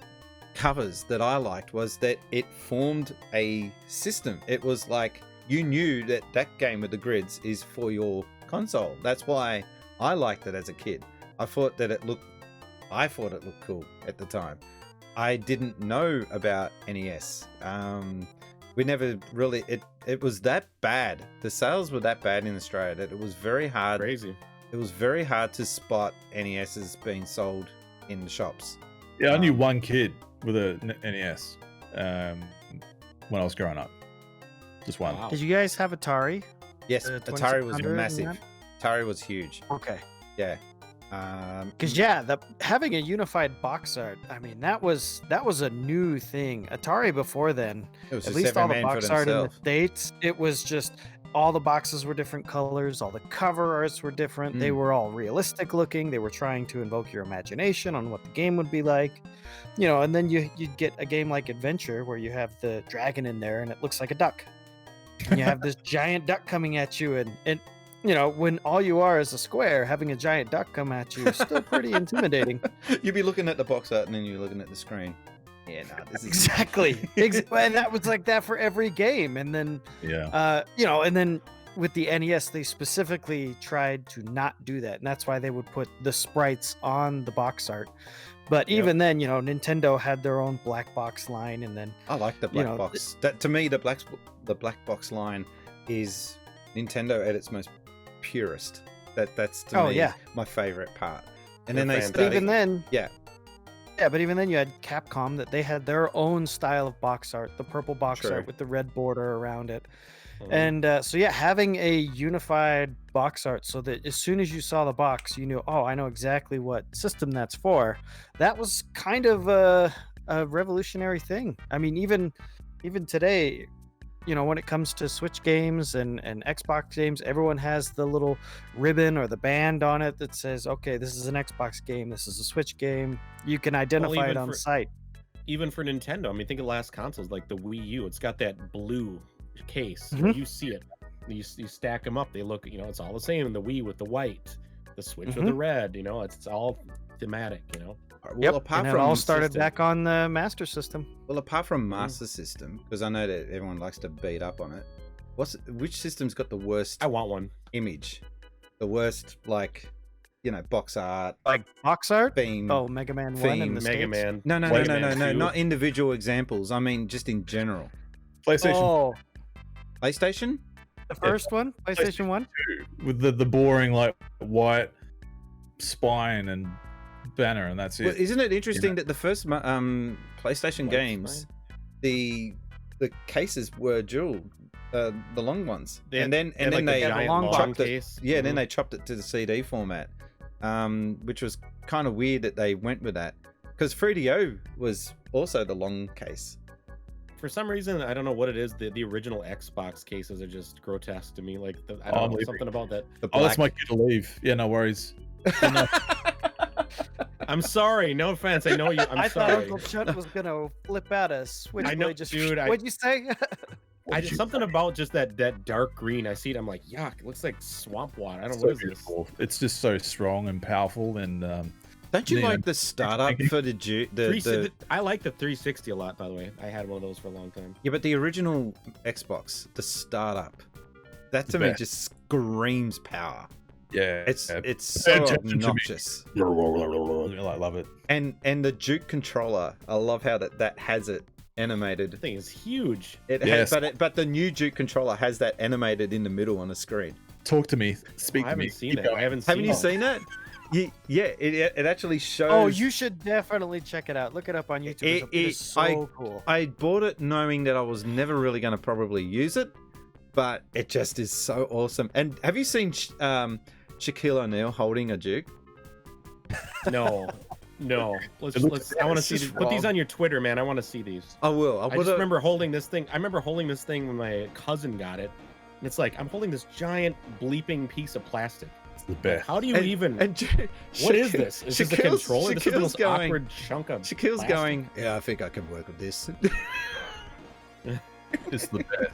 covers that I liked was that it formed a system. It was like you knew that game with the grids is for your console. That's why I liked it as a kid. I thought it looked cool at the time. I didn't know about NES. We never really it was that bad. The sales were that bad in Australia that it was very hard. Crazy. It was very hard to spot NESs being sold in the shops. Yeah, I knew one kid with a NES when I was growing up. Just one. Wow. Did you guys have Atari? Yes, Atari was massive. Atari was huge. Okay. Yeah. Because having a unified box art, I mean, that was a new thing. Atari before then, at least all the box art in the States, it was just all the boxes were different colors, all the cover arts were different. They were all realistic looking. They were trying to invoke your imagination on what the game would be like, and then you'd get a game like Adventure where you have the dragon in there and it looks like a duck, and you have this giant duck coming at you, and when all you are is a square, having a giant duck come at you is still pretty intimidating. You'd be looking at the box art and then you're looking at the screen. Yeah, no, this is exactly. And that was like that for every game. And then, and then with the NES, they specifically tried to not do that, and that's why they would put the sprites on the box art. But even then, Nintendo had their own black box line, and then I like the black box. That to me, the black box line is Nintendo at its most purest. That's to me yeah. my favorite part. And They're then they fantastic. started, Even then, yeah. Yeah, but even then you had Capcom that they had their own style of box art, the purple box True. art with the red border around it. Mhm. And so yeah, having a unified box art so that as soon as you saw the box, you knew, oh, I know exactly what system that's for. That was kind of a revolutionary thing. I mean, even today, you know, when it comes to Switch games and Xbox games, everyone has the little ribbon or the band on it that says, okay, this is an Xbox game, this is a Switch game. You can identify it even on for- site. Even for Nintendo, I mean, think of last consoles like the Wii U. It's got that blue case. Mhm. You see it. You stack them up. They look, you know, it's all the same. The Wii with the white, the Switch with the red. You know, it's all thematic. You know. Well, apart And it from all started system. back on the Master System. Well, apart from Master System, because I know that everyone likes to beat up on it. Which system's got the worst I want one. image? The worst, like, you know, box art, Like box art? theme. Oh, Mega Man 1 in the Mega States? Man. No, Mega Man 2. not individual examples. I mean, just in general. PlayStation Oh, PlayStation? the first one? PlayStation 1? 2 with the boring like white spine and banner, and that's it. Well, isn't it interesting that the first PlayStation White games, the cases were dual, the long ones, They had- and then they had, like, the they giant long chopped it. case. Yeah, Mhm. then they chopped it to the CD format, which was kind of weird that they went with that because 3DO was also the long case. For some reason, I don't know what it is. The original Xbox cases are just grotesque to me. Like I I'm don't know leaving. something about that. The Oh, that's my black- cue to leave. Yeah, no worries. I'm sorry. No offense. I know you. I'm I thought sorry. Uncle Chunt was going to flip out a Switchblade. know, just, dude, What'd you say? Something about just that dark green. I see it. I'm like, yuck. It looks like swamp water. I don't know So what is this. beautiful. It's just so strong and powerful, and Don't you Yeah. like the startup for the I like the 360 a lot. By the way, I had one of those for a long time. yeah, but the original Xbox, the startup, that to me best. just screams power. yeah, It's yeah. so attention to me. obnoxious. I love it. And the Duke controller, I love how that has it animated. The thing is huge. It Yes. has, but the new Duke controller has that animated in the middle on the screen. Talk to me. Speak I to me. haven't seen Keep that. going. I haven't seen. Haven't you it. seen that? Yeah, it actually shows. Oh, you should definitely check it out. Look it up on YouTube. It is so cool. I bought it knowing that I was never really going to probably use it, but it just is so awesome. And have you seen Shaquille O'Neal holding a Duke? No. Let's. It looks- Let's. I want to it's see. just Put these wrong. on your Twitter, man. I want to see these. I will. I just remember holding this thing. I remember holding this thing when my cousin got it. And it's like I'm holding this giant bleeping piece of plastic. It's the best. How do you even? And What is this? Is this a controller? This is the Shaquille's most going. awkward chunk of. Shaquille's plastic. going. Yeah, I think I can work with this. It's the best.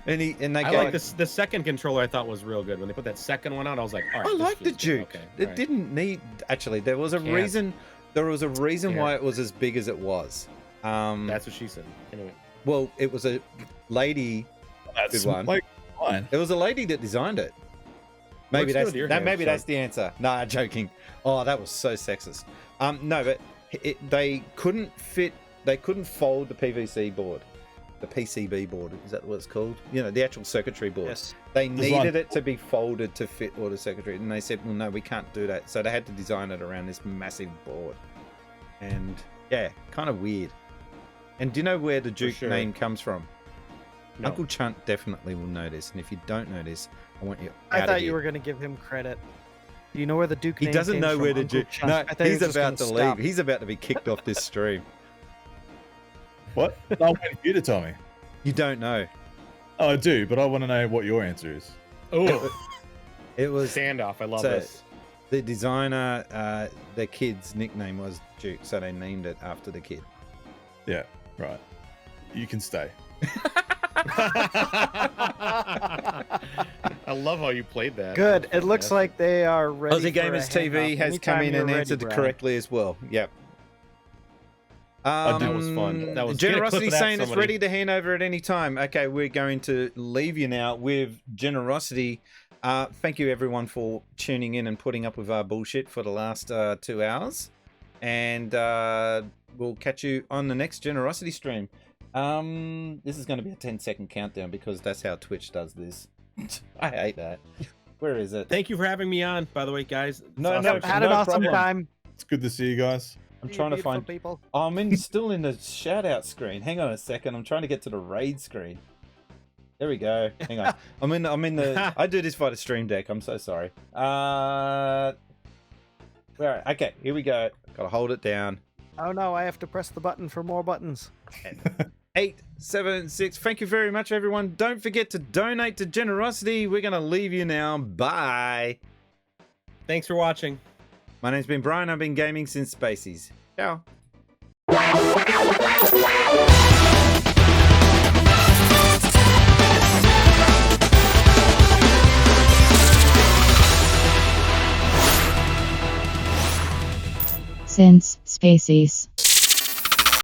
and they I go. like this. The second controller I thought was real good. When they put that second one out, I was like, all right. I this like the feels good. Duke. Okay, It all right. didn't need. Actually, there was a Can't. reason. There was a reason Can't. why it was as big as it was. That's what she said. Anyway. Well, it was a lady. That's Good one. like fine. It was a lady that designed it. Maybe Looks good that's with your that. hands, Maybe Sean. that's the answer. Nah, joking. Oh, that was so sexist. No, but they couldn't fit. They couldn't fold the PVC board, the PCB board. Is that what it's called? You know, the actual circuitry board. Yes. They Design. needed it to be folded to fit all the circuitry, and they said, "Well, no, we can't do that." So they had to design it around this massive board. And yeah, kind of weird. And do you know where the Duke sure. name comes from? No. Uncle Chunt definitely will know this, and if you don't know this, I want you. I out thought of you here. were going to give him credit. Do you know where the Duke He name doesn't came know from, where the Uncle Duke. Chunt? No, I thought he he's was just about to gonna leave. stop. He's about to be kicked off this stream. What? No, I'm waiting for you to tell me. You don't know. Oh, I do, but I want to know what your answer is. Oh, It was standoff. I love So- this. the designer. The kid's nickname was Duke, so they named it after the kid. Yeah, right. You can stay. I love how you played that. Good. It looks like they are ready. Aussie for a Gamers TV handoff. has come Anytime in you're and ready, answered Brad. correctly as well. Yep. That was fun. That was- get a clip GenerOZity of that, saying it's somebody. ready to hand over at any time. Okay, we're going to leave you now with GenerOZity. Thank you everyone for tuning in and putting up with our bullshit for the last 2 hours, and we'll catch you on the next GenerOZity stream. This is going to be a 10-second countdown because that's how Twitch does this. I hate that. Where is it? Thank you for having me on, by the way, guys. It's No, awesome. no, Had an no awesome problem. time. It's good to see you guys. I'm You trying to beautiful find. people. Oh, I'm still in the shout out screen. Hang on a second. I'm trying to get to the raid screen. There we go. Hang on. I'm in the. I do this via the stream deck. I'm so sorry. All right. Okay. Here we go. Gotta hold it down. Oh no, I have to press the button for more buttons. 876. Thank you very much, everyone. Don't forget to donate to GenerOZity. We're gonna leave you now. Bye. Thanks for watching. My name's been Brian. I've been gaming since Spacies. Ciao. Since Spacies.